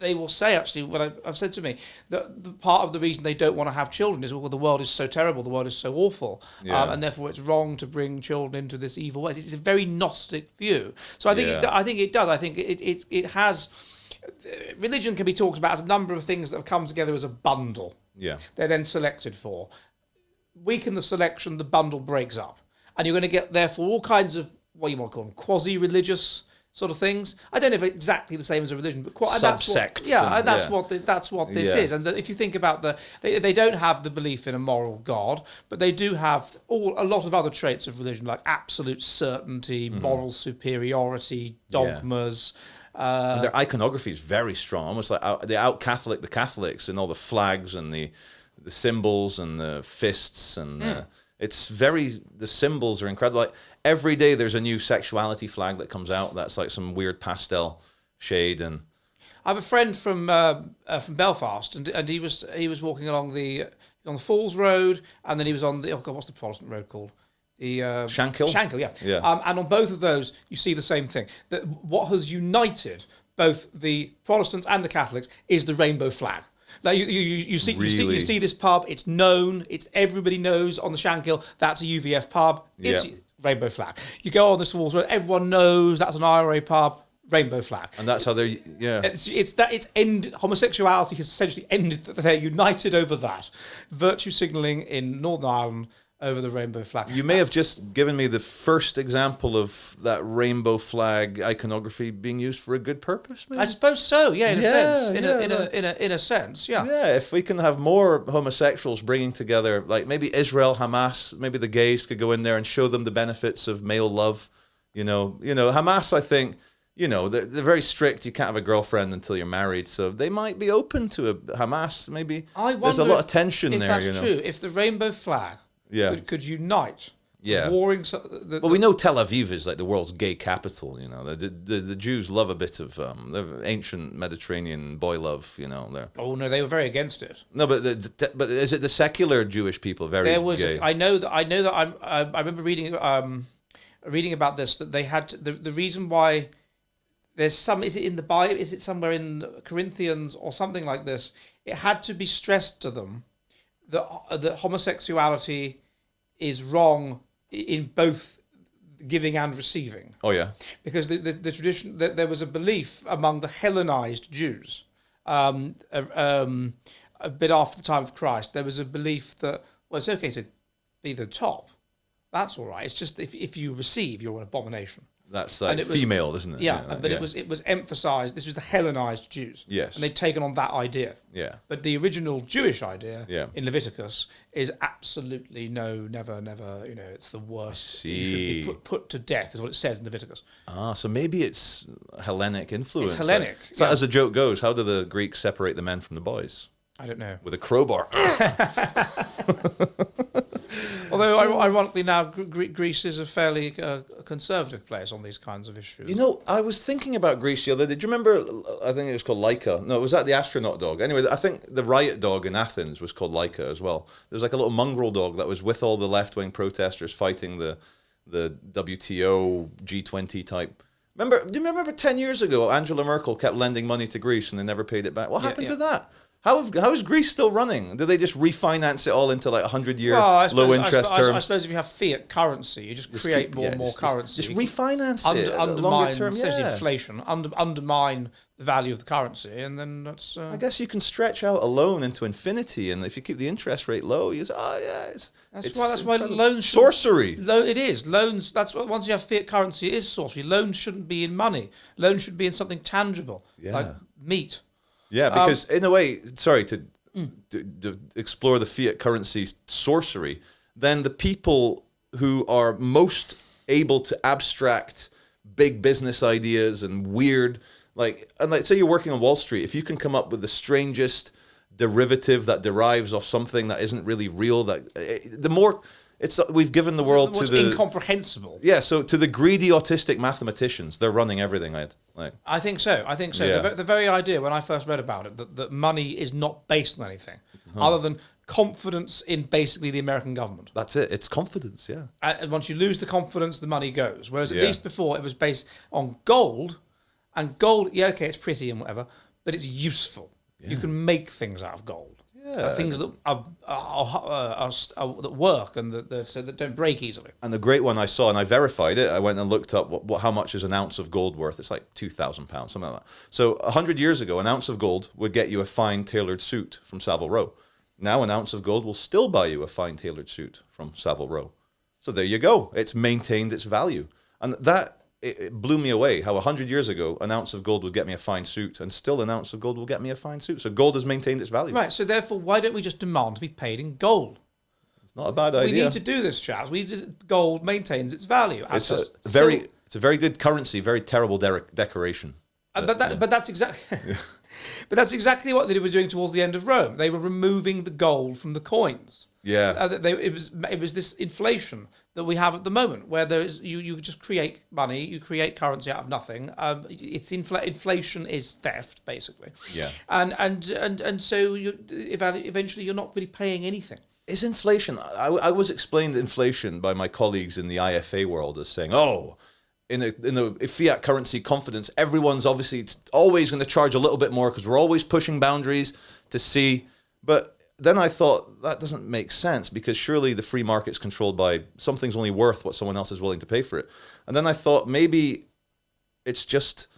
they will say, actually, what I've said to me, that the part of the reason they don't want to have children is, well, the world is so terrible, the world is so awful, and therefore it's wrong to bring children into this evil way. It's a very Gnostic view. So I think it does. I think it has. Religion can be talked about as a number of things that have come together as a bundle. They're then selected for. Weaken the selection, the bundle breaks up, and you're going to get therefore all kinds of what you might call them quasi-religious sort of things. I don't know if it's exactly the same as a religion, but quite Subsects. That's what this is. And if you think about they don't have the belief in a moral God, but they do have a lot of other traits of religion, like absolute certainty, moral superiority, dogmas. And their iconography is very strong, almost like they out-Catholic the Catholics in all the flags and the symbols and the fists and the symbols are incredible. Like every day there's a new sexuality flag that comes out that's like some weird pastel shade. And I have a friend from Belfast, and he was walking along on the Falls Road, and then he was on what's the Protestant road called? The Shankill? Shankill, yeah. And on both of those, you see the same thing. That what has united both the Protestants and the Catholics is the rainbow flag. Like you see this pub. It's known. Everybody knows on the Shankill that's a UVF pub. It's rainbow flag. You go on the Falls Road. Everyone knows that's an IRA pub. Rainbow flag. And that's how they're it's ended. Homosexuality has essentially ended. They're united over that. Virtue signalling in Northern Ireland over the rainbow flag. You may have just given me the first example of that rainbow flag iconography being used for a good purpose. Maybe? I suppose so. Yeah, in a sense. In a sense. Yeah. Yeah. If we can have more homosexuals bringing together, like maybe Israel, Hamas, maybe the gays could go in there and show them the benefits of male love. Hamas, I think. They're very strict. You can't have a girlfriend until you're married, so they might be open to a Hamas. Maybe there's a lot of tension there. If that's true, if the rainbow flag could unite, warring. Well, we know Tel Aviv is like the world's gay capital. The Jews love a bit of the ancient Mediterranean boy love. Oh no, they were very against it. No, but is it the secular Jewish people very gay? I know that. I remember reading about this, that they had the reason why. There's is it in the Bible? Is it somewhere in Corinthians or something like this? It had to be stressed to them that homosexuality is wrong in both giving and receiving. Oh yeah, because the tradition that there was a belief among the Hellenized Jews, a bit after the time of Christ, there was a belief that it's okay to be the top. That's all right. It's just if you receive, you're an abomination. That's like female, isn't it? Yeah, but it was emphasized. This was the Hellenized Jews. Yes. And they'd taken on that idea. Yeah. But the original Jewish idea in Leviticus is absolutely never. It's the worst. You should be put to death, is what it says in Leviticus. So maybe it's Hellenic influence. It's Hellenic. So as the joke goes, how do the Greeks separate the men from the boys? I don't know. With a crowbar. Although, ironically, now Greece is a fairly conservative place on these kinds of issues. I was thinking about Greece the other day. Do you remember, I think it was called Laika. No, it was that the astronaut dog. Anyway, I think the riot dog in Athens was called Laika as well. There was like a little mongrel dog that was with all the left-wing protesters fighting the WTO, G20 type. Do you remember 10 years ago, Angela Merkel kept lending money to Greece and they never paid it back? What happened to that? How is Greece still running? Do they just refinance it all into like 100-year low interest terms? I suppose if you have fiat currency, you just create more and more currency. Just refinance it. Longer term, inflation, undermine the value of the currency, and then that's. I guess you can stretch out a loan into infinity, and if you keep the interest rate low, you say, that's why loans sorcery. It is loans. That's what once you have fiat currency, it is sorcery. Loans shouldn't be in money. Loans should be in something tangible, like meat. Yeah, because in a way, sorry, to explore the fiat currency sorcery, then the people who are most able to abstract big business ideas and weird, like say you're working on Wall Street, if you can come up with the strangest derivative that derives off something that isn't really real, the more... we've given the world to the incomprehensible. Yeah, so to the greedy autistic mathematicians, they're running everything. I think so. Yeah. The very idea when I first read about it that money is not based on anything other than confidence in basically the American government. That's it. It's confidence. Yeah. And once you lose the confidence, the money goes. Whereas at least before it was based on gold, and gold. Yeah, okay, it's pretty and whatever, but it's useful. Yeah. You can make things out of gold. Yeah. Things that that work and that don't break easily. And the great one I saw, and I verified it, I went and looked up how much is an ounce of gold worth. It's like £2,000, something like that. So 100 years ago, an ounce of gold would get you a fine tailored suit from Savile Row. Now an ounce of gold will still buy you a fine tailored suit from Savile Row. So there you go. It's maintained its value. And that it blew me away how 100 years ago an ounce of gold would get me a fine suit, and still an ounce of gold will get me a fine suit. So gold has maintained its value. Right. So therefore, why don't we just demand to be paid in gold? It's not a bad idea. We need to do this, chaps. Gold maintains its value. It's a very good currency, very terrible decoration. But that's exactly. But that's exactly what they were doing towards the end of Rome. They were removing the gold from the coins. Yeah. It was this inflation that we have at the moment, where you just create money, you create currency out of nothing. Inflation is theft, basically. Yeah. And so eventually you're not really paying anything. Is inflation? I was explained inflation by my colleagues in the IFA world as saying, oh, in the fiat currency confidence, everyone's obviously always going to charge a little bit more because we're always pushing boundaries to see. But then I thought that doesn't make sense, because surely the free market's controlled by something's only worth what someone else is willing to pay for it. And then I thought maybe it's just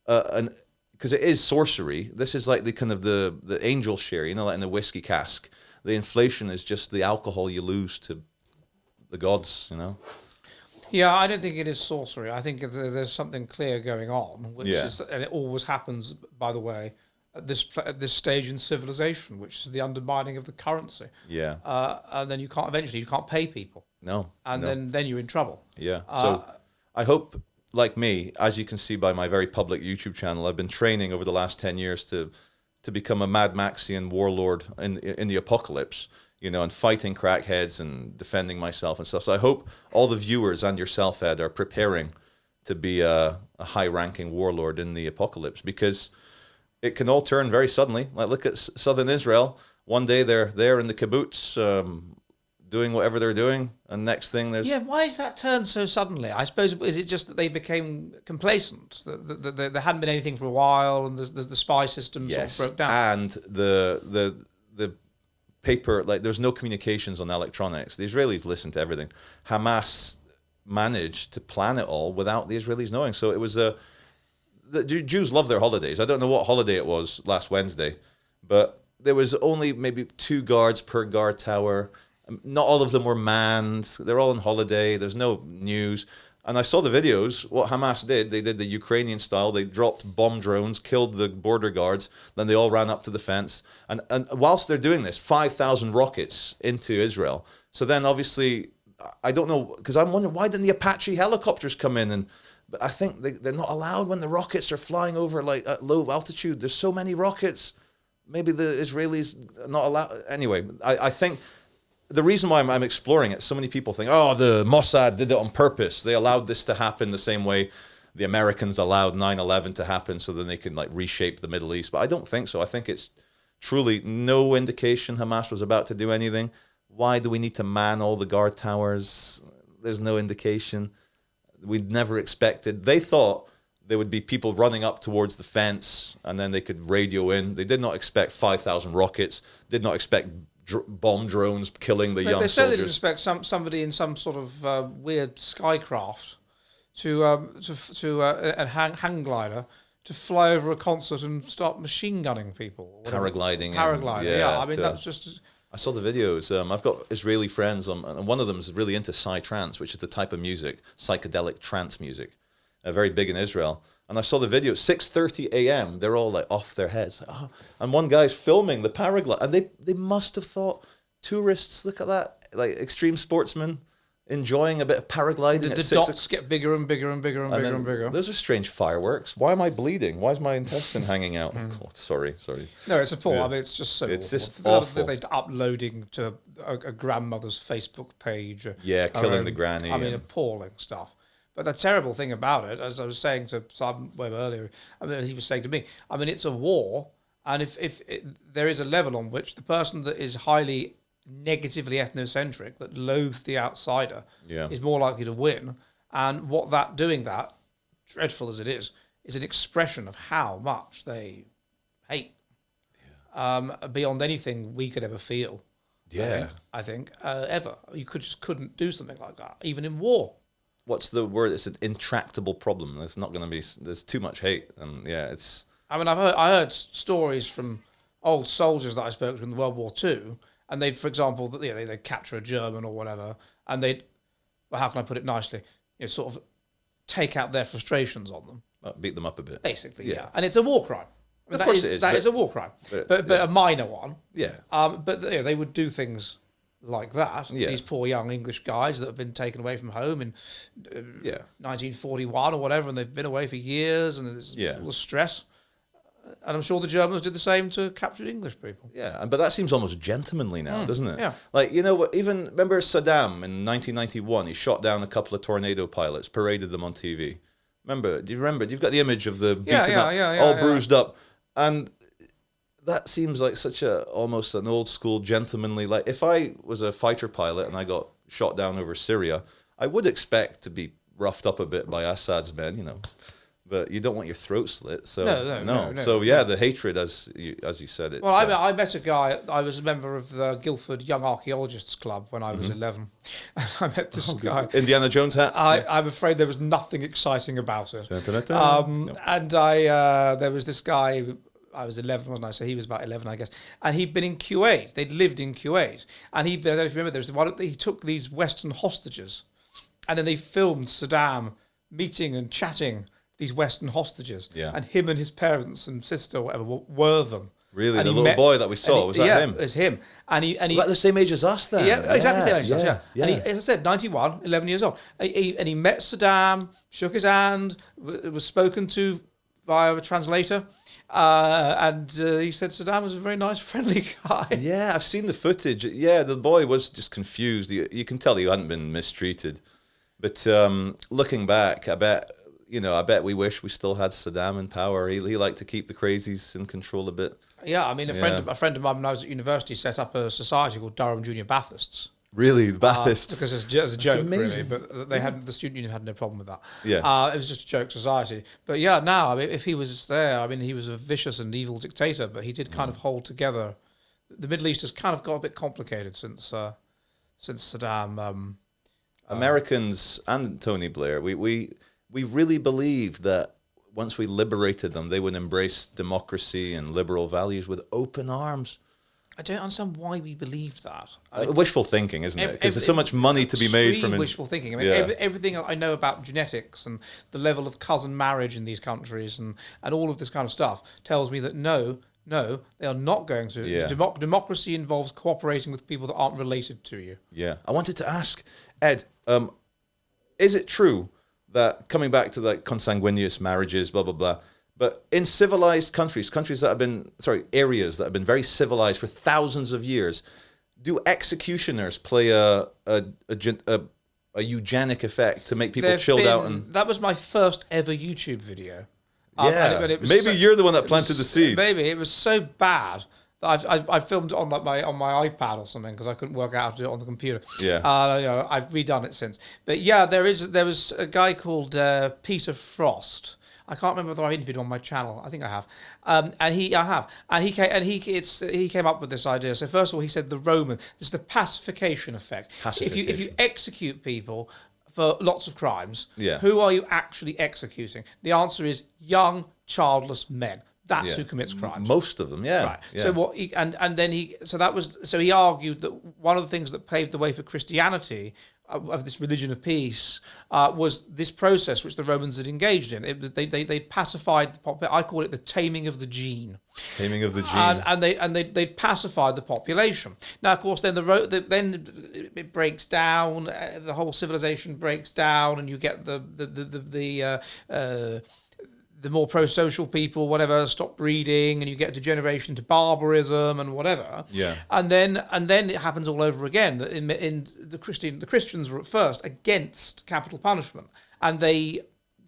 because it is sorcery. This is like the kind of the angel share, like in the whiskey cask. The inflation is just the alcohol you lose to the gods, Yeah, I don't think it is sorcery. I think there's something clear going on, which is, and it always happens, by the way, at this stage in civilization, which is the undermining of the currency. Yeah. And then you can't pay people. No. And then you're in trouble. Yeah. So I hope, like me, as you can see by my very public YouTube channel, I've been training over the last 10 years to become a Mad Maxian warlord in the apocalypse. And fighting crackheads and defending myself and stuff. So I hope all the viewers and yourself, Ed, are preparing to be a high-ranking warlord in the apocalypse, because it can all turn very suddenly. Like, look at southern Israel. One day they're there in the kibbutz doing whatever they're doing, and next thing there's... Yeah, why is that turned so suddenly? I suppose, is it just that they became complacent? That there hadn't been anything for a while, and the spy system sort of broke down? And the paper, like, there's no communications on electronics. The Israelis listen to everything. Hamas managed to plan it all without the Israelis knowing. So it was the Jews love their holidays. I don't know what holiday it was last Wednesday, but there was only maybe 2 guards per guard tower. Not all of them were manned. They're all on holiday. There's no news. And I saw the videos. What Hamas did, they did the Ukrainian style. They dropped bomb drones, killed the border guards. Then they all ran up to the fence. And whilst they're doing this, 5,000 rockets into Israel. So then obviously, I don't know, because I'm wondering, why didn't the Apache helicopters come in? But I think they're not allowed when the rockets are flying over like at low altitude. There's so many rockets. Maybe the Israelis are not allowed. Anyway, I think... The reason why I'm exploring it, so many people think, oh, the Mossad did it on purpose. They allowed this to happen the same way the Americans allowed 9/11 to happen so then they can like reshape the Middle East. But I don't think so. I think it's truly no indication Hamas was about to do anything. Why do we need to man all the guard towers? There's no indication. We'd never expected. They thought there would be people running up towards the fence and then they could radio in. They did not expect 5,000 rockets, did not expect bomb drones killing the young soldiers. They certainly expect somebody in some sort of weird skycraft a hang glider to fly over a concert and start machine gunning people. Paragliding. Yeah. I mean, that's just... I saw the videos. I've got Israeli friends, and one of them is really into psytrance, which is the type of music, psychedelic trance music, very big in Israel. And I saw the video, 6:30 a.m. They're all like off their heads. Like, oh. And one guy's filming the paraglide. And they must have thought, tourists, look at that. Like extreme sportsmen enjoying a bit of paragliding. The dots get bigger and bigger and bigger and bigger and bigger. Those are strange fireworks. Why am I bleeding? Why is my intestine hanging out? Oh, God, sorry. No, it's appalling. Yeah. I mean, it's just so It's just awful. They're uploading to a grandmother's Facebook page. Yeah, killing the granny. I mean, appalling stuff. But the terrible thing about it, as I was saying to Simon Webb earlier, I mean, he was saying to me, I mean, it's a war, and if there is a level on which the person that is highly negatively ethnocentric, that loathes the outsider, is more likely to win, and doing that, dreadful as it is an expression of how much they hate, beyond anything we could ever feel. Yeah, I think ever. You couldn't do something like that, even in war. What's the word? It's an intractable problem. There's not going to be. There's too much hate, and it's. I mean, I heard stories from old soldiers that I spoke to in World War II, and they, for example, they capture a German or whatever, and how can I put it nicely? Sort of take out their frustrations on them. Beat them up a bit. Basically, yeah. And it's a war crime. I mean, Of course it is. That is a war crime, but a minor one. Yeah. But they would do things like that. Yeah. These poor young English guys that have been taken away from home in 1941 or whatever, and they've been away for years, and there's all the stress. And I'm sure the Germans did the same to captured English people. Yeah, but that seems almost gentlemanly now, doesn't it? Yeah. Like, you know what, even, remember Saddam in 1991, he shot down a couple of tornado pilots, paraded them on TV. Remember, do you remember? You've got the image of the beaten up, all bruised up. And that seems like such almost an old school gentlemanly, like if I was a fighter pilot and I got shot down over Syria, I would expect to be roughed up a bit by Assad's men, you know. But you don't want your throat slit, so no. So yeah, the hatred, as you said, it's. Well, I met a guy. I was a member of the Guildford Young Archaeologists Club when I was 11. And I met this guy. Indiana Jones hat. I'm afraid there was nothing exciting about it. No. And there was this guy. I was 11, wasn't I? So he was about 11, I guess. And he'd been in Kuwait. They'd lived in Kuwait, and I don't know if you remember. There was one. He took these Western hostages, and then they filmed Saddam meeting and chatting these Western hostages, and him and his parents and sister or whatever were them. Really, and the little boy that we saw, was that him? Yeah, it was him. And he about the same age as us then. Yeah, exactly the same age as us, yeah. And he, as I said, 91, 11 years old. And he met Saddam, shook his hand, was spoken to by a translator, and he said Saddam was a very nice, friendly guy. Yeah, I've seen the footage. Yeah, the boy was just confused. You can tell he hadn't been mistreated. But looking back, I bet we wish we still had Saddam in power. He liked to keep the crazies in control a bit. Yeah, I mean, a friend of mine when I was at university set up a society called Durham Junior Baathists. Really, the Baathists? Because it's just a joke, really. But the student union had no problem with that. Yeah, it was just a joke society. But yeah, now, I mean, if he was there, I mean, he was a vicious and evil dictator, but he did kind of hold together. The Middle East has kind of got a bit complicated since Saddam. Americans and Tony Blair, we really believed that once we liberated them, they would embrace democracy and liberal values with open arms. I don't understand why we believed that. Wishful thinking, isn't it? Because there's so much money to be made from it. Wishful thinking. I mean, everything I know about genetics and the level of cousin marriage in these countries and all of this kind of stuff tells me that no, they are not going to. Yeah. Democracy involves cooperating with people that aren't related to you. Yeah. I wanted to ask, Ed, is it true that, coming back to like consanguineous marriages, blah, blah, blah, but in civilized countries that have been, areas that have been very civilized for thousands of years, do executioners play a eugenic effect to make people chilled out? And that was my first ever YouTube video. Maybe you're the one that planted the seed. Maybe it was so bad that I filmed it on my iPad or something because I couldn't work out how to do it on the computer. Yeah, I've redone it since. But yeah, there was a guy called Peter Frost. I can't remember whether I interviewed him on my channel. I think I have. He came up with this idea. So first of all, he said this is the pacification effect. If you execute people for lots of crimes, who are you actually executing? The answer is young, childless men. That's who commits crimes. Most of them, yeah. Right. Yeah. So he argued that one of the things that paved the way for Christianity, of this religion of peace, was this process which the Romans had engaged in. It was they pacified the population. I call it the taming of the gene. Taming of the gene. And they pacified the population. Now, of course, then it breaks down. The whole civilization breaks down, and you get the more pro-social people, whatever, stop breeding, and you get degeneration to barbarism and whatever. Yeah. And then it happens all over again. That in the Christians were at first against capital punishment, and they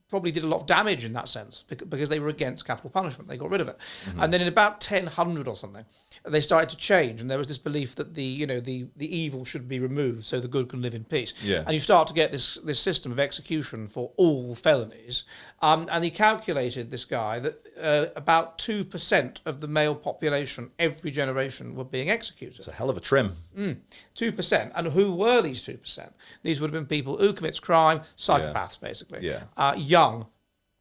probably did a lot of damage in that sense because they were against capital punishment. They got rid of it. Mm-hmm. And then in about 1000 or something, they started to change, and there was this belief that the evil should be removed so the good can live in peace. Yeah. And you start to get this system of execution for all felonies. And he calculated, this guy, that about 2% of the male population every generation were being executed. It's a hell of a trim. 2%. And who were these 2%? These would have been people who commits crime, psychopaths, basically. Yeah. Young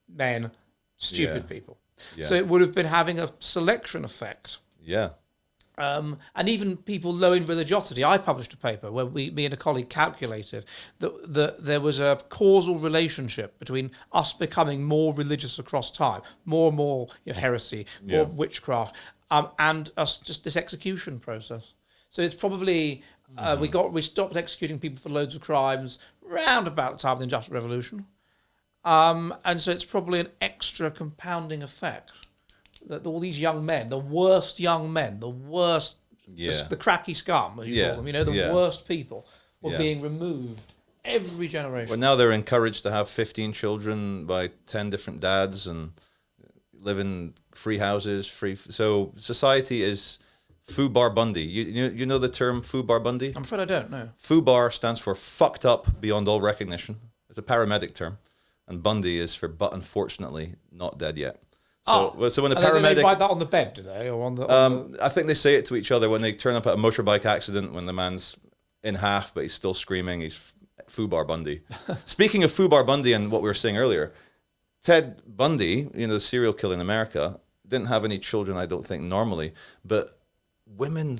men, stupid people. Yeah. So it would have been having a selection effect. Yeah. And even people low in religiosity. I published a paper where me and a colleague calculated that there was a causal relationship between us becoming more religious across time, more and more heresy, more witchcraft, and us just this execution process. So it's probably we stopped executing people for loads of crimes round about the time of the Industrial Revolution, and so it's probably an extra compounding effect. That all these young men, the worst young men, the worst, the cracky scum, as you call them, the worst people, were being removed every generation. Well, now they're encouraged to have 15 children by 10 different dads and live in free houses, so society is FUBAR Bundy. You know the term FUBAR Bundy? I'm afraid I don't know. FUBAR stands for fucked up beyond all recognition. It's a paramedic term. And Bundy is for but unfortunately not dead yet. So when the paramedic... They write that on the bed, do they? Or I think they say it to each other when they turn up at a motorbike accident when the man's in half but he's still screaming. He's FUBAR Bundy. Speaking of FUBAR Bundy and what we were saying earlier, Ted Bundy, the serial killer in America, didn't have any children, I don't think, normally, but women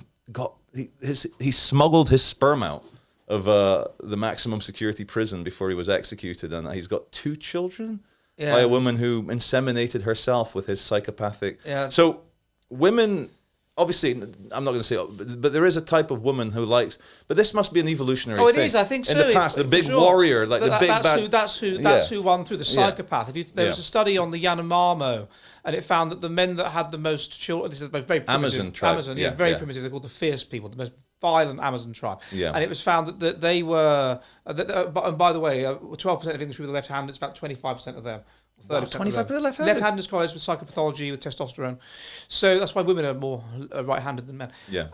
he smuggled his sperm out of the maximum security prison before he was executed, and he's got 2 children by a woman who inseminated herself with his psychopathic. Yeah. So women, obviously, I'm not going to say, but there is a type of woman who likes. But this must be an evolutionary thing. Oh, it is. I think so. In the past, the big warrior, like the big bad. That's who won through the psychopath. There was a study on the Yanomamo, and it found that the men that had the most children. This is very primitive. Amazon tribe. Very primitive. They're called the fierce people, the most violent Amazon tribe. Yeah. And it was found that they were. And by the way, 12% of English people are left-handed. It's about 25% of them. 25% left-handed? Left-handed scholars with psychopathology, with testosterone. So that's why women are more right-handed than men. Yeah.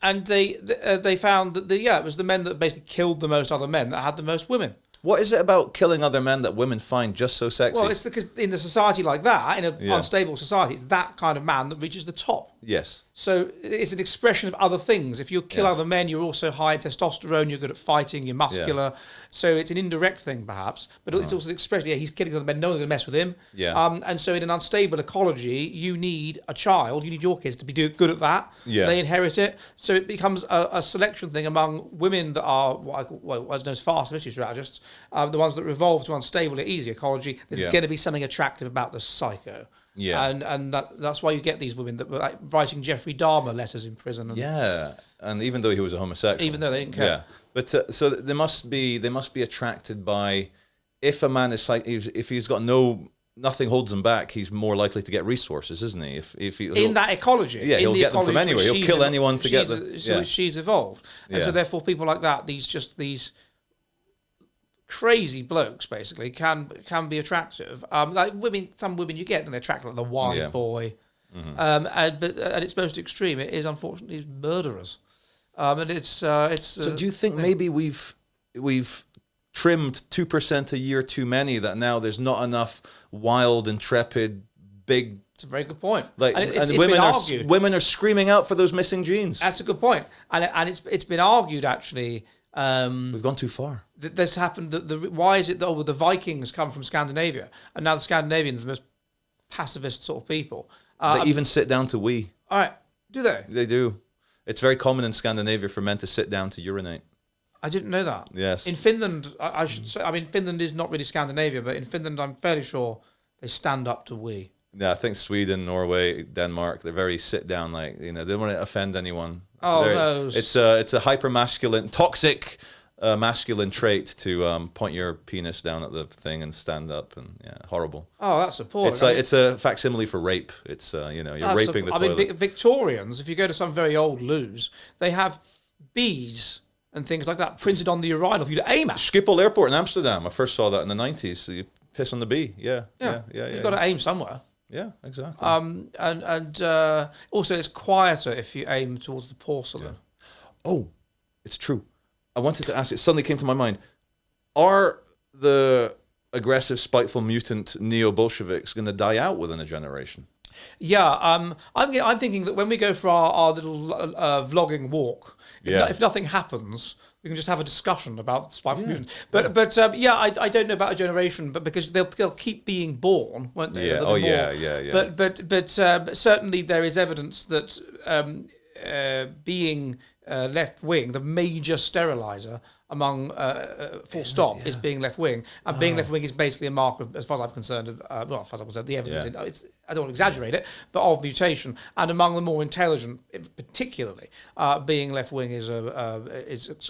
And they found that it was the men that basically killed the most other men that had the most women. What is it about killing other men that women find just so sexy? Well, it's because in a society like that, in an unstable society, it's that kind of man that reaches the top. Yes. So it's an expression of other things. If you kill other men, you're also high in testosterone, you're good at fighting, you're muscular. Yeah. So it's an indirect thing, perhaps. But it's also an expression, he's killing other men, no one's going to mess with him. Yeah. And so in an unstable ecology, you need a child, you need your kids to be good at that. Yeah. They inherit it. So it becomes a selection thing among women that are, what's known as fast strategists, the ones that revolve to unstable, easy ecology. There's going to be something attractive about the psycho. Yeah, and that's why you get these women that were like writing Jeffrey Dahmer letters in prison. And even though he was a homosexual, even though they didn't care. Yeah, but so they must be attracted by, if a man is like, if he's got nothing holds him back, he's more likely to get resources, isn't he? If he in that ecology, he'll get them from anywhere. He'll kill anyone to get them. So she's evolved, and so therefore people like that, these crazy blokes basically can be attractive. Like some women you get and they're attractive, like the wine boy. Mm-hmm. And its most extreme, it is unfortunately murderers. And it's. So do you think maybe we've trimmed 2% a year too many, that now there's not enough wild, intrepid, big. It's a very good point. Like, it's women are screaming out for those missing genes. That's a good point, and it's been argued actually. We've gone too far. This happened. Why is it that the Vikings come from Scandinavia, and now the Scandinavians are the most pacifist sort of people? They even sit down to wee. All right, do they? They do. It's very common in Scandinavia for men to sit down to urinate. I didn't know that. Yes. In Finland, I should say. I mean, Finland is not really Scandinavia, but in Finland, I'm fairly sure they stand up to wee. Yeah, I think Sweden, Norway, Denmark, they're very sit down. Like, they don't want to offend anyone. It's a hyper masculine, toxic masculine trait to point your penis down at the thing and stand up, and horrible. Oh, that's appalling. It's a facsimile for rape. It's you're raping the toilet. I mean, Victorians, if you go to some very old loos, they have bees and things like that printed on the urinal for you to aim at. Schiphol Airport in Amsterdam. I first saw that in the 90s. So you piss on the bee. Yeah. You've got to aim somewhere. Yeah, exactly. And also it's quieter if you aim towards the porcelain. Yeah. Oh, it's true. I wanted to ask, it suddenly came to my mind, are the aggressive, spiteful, mutant neo-Bolsheviks going to die out within a generation? Yeah, I'm thinking that when we go for our little vlogging walk, if nothing happens, we can just have a discussion about spiteful mutants. But I don't know about a generation, but because they'll keep being born, won't they? Yeah. But certainly there is evidence that being left wing, the major sterilizer among full stop is being left wing, and being left wing is basically a mark of, as far as I'm concerned, well, as far as I'm concerned, the evidence. I don't want to exaggerate it, but of mutation, and among the more intelligent, particularly, being left wing is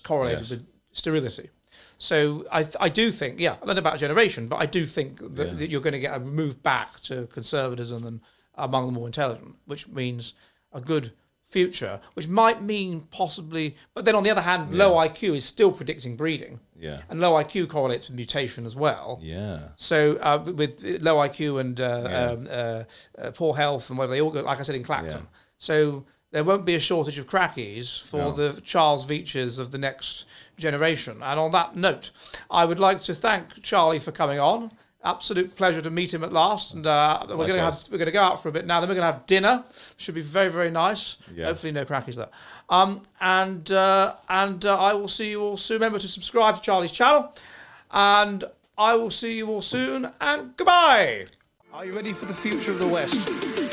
correlated with sterility. So I do think, I don't know about a generation, but I do think that you're going to get a move back to conservatism and among the more intelligent, which means a good future, which might mean possibly, but then on the other hand, low IQ is still predicting breeding. Yeah. And low IQ correlates with mutation as well. Yeah. So with low IQ and poor health and whatever, they all go, like I said, in Clacton. Yeah. So there won't be a shortage of crackies for the Charles Veitches of the next generation. And on that note, I would like to thank Charlie for coming on. Absolute pleasure to meet him at last, and we're going to go out for a bit now. Then we're going to have dinner. Should be very, very nice. Yeah. Hopefully, no crackies there. And I will see you all soon. Remember to subscribe to Charlie's channel, and I will see you all soon. And goodbye. Are you ready for the future of the West?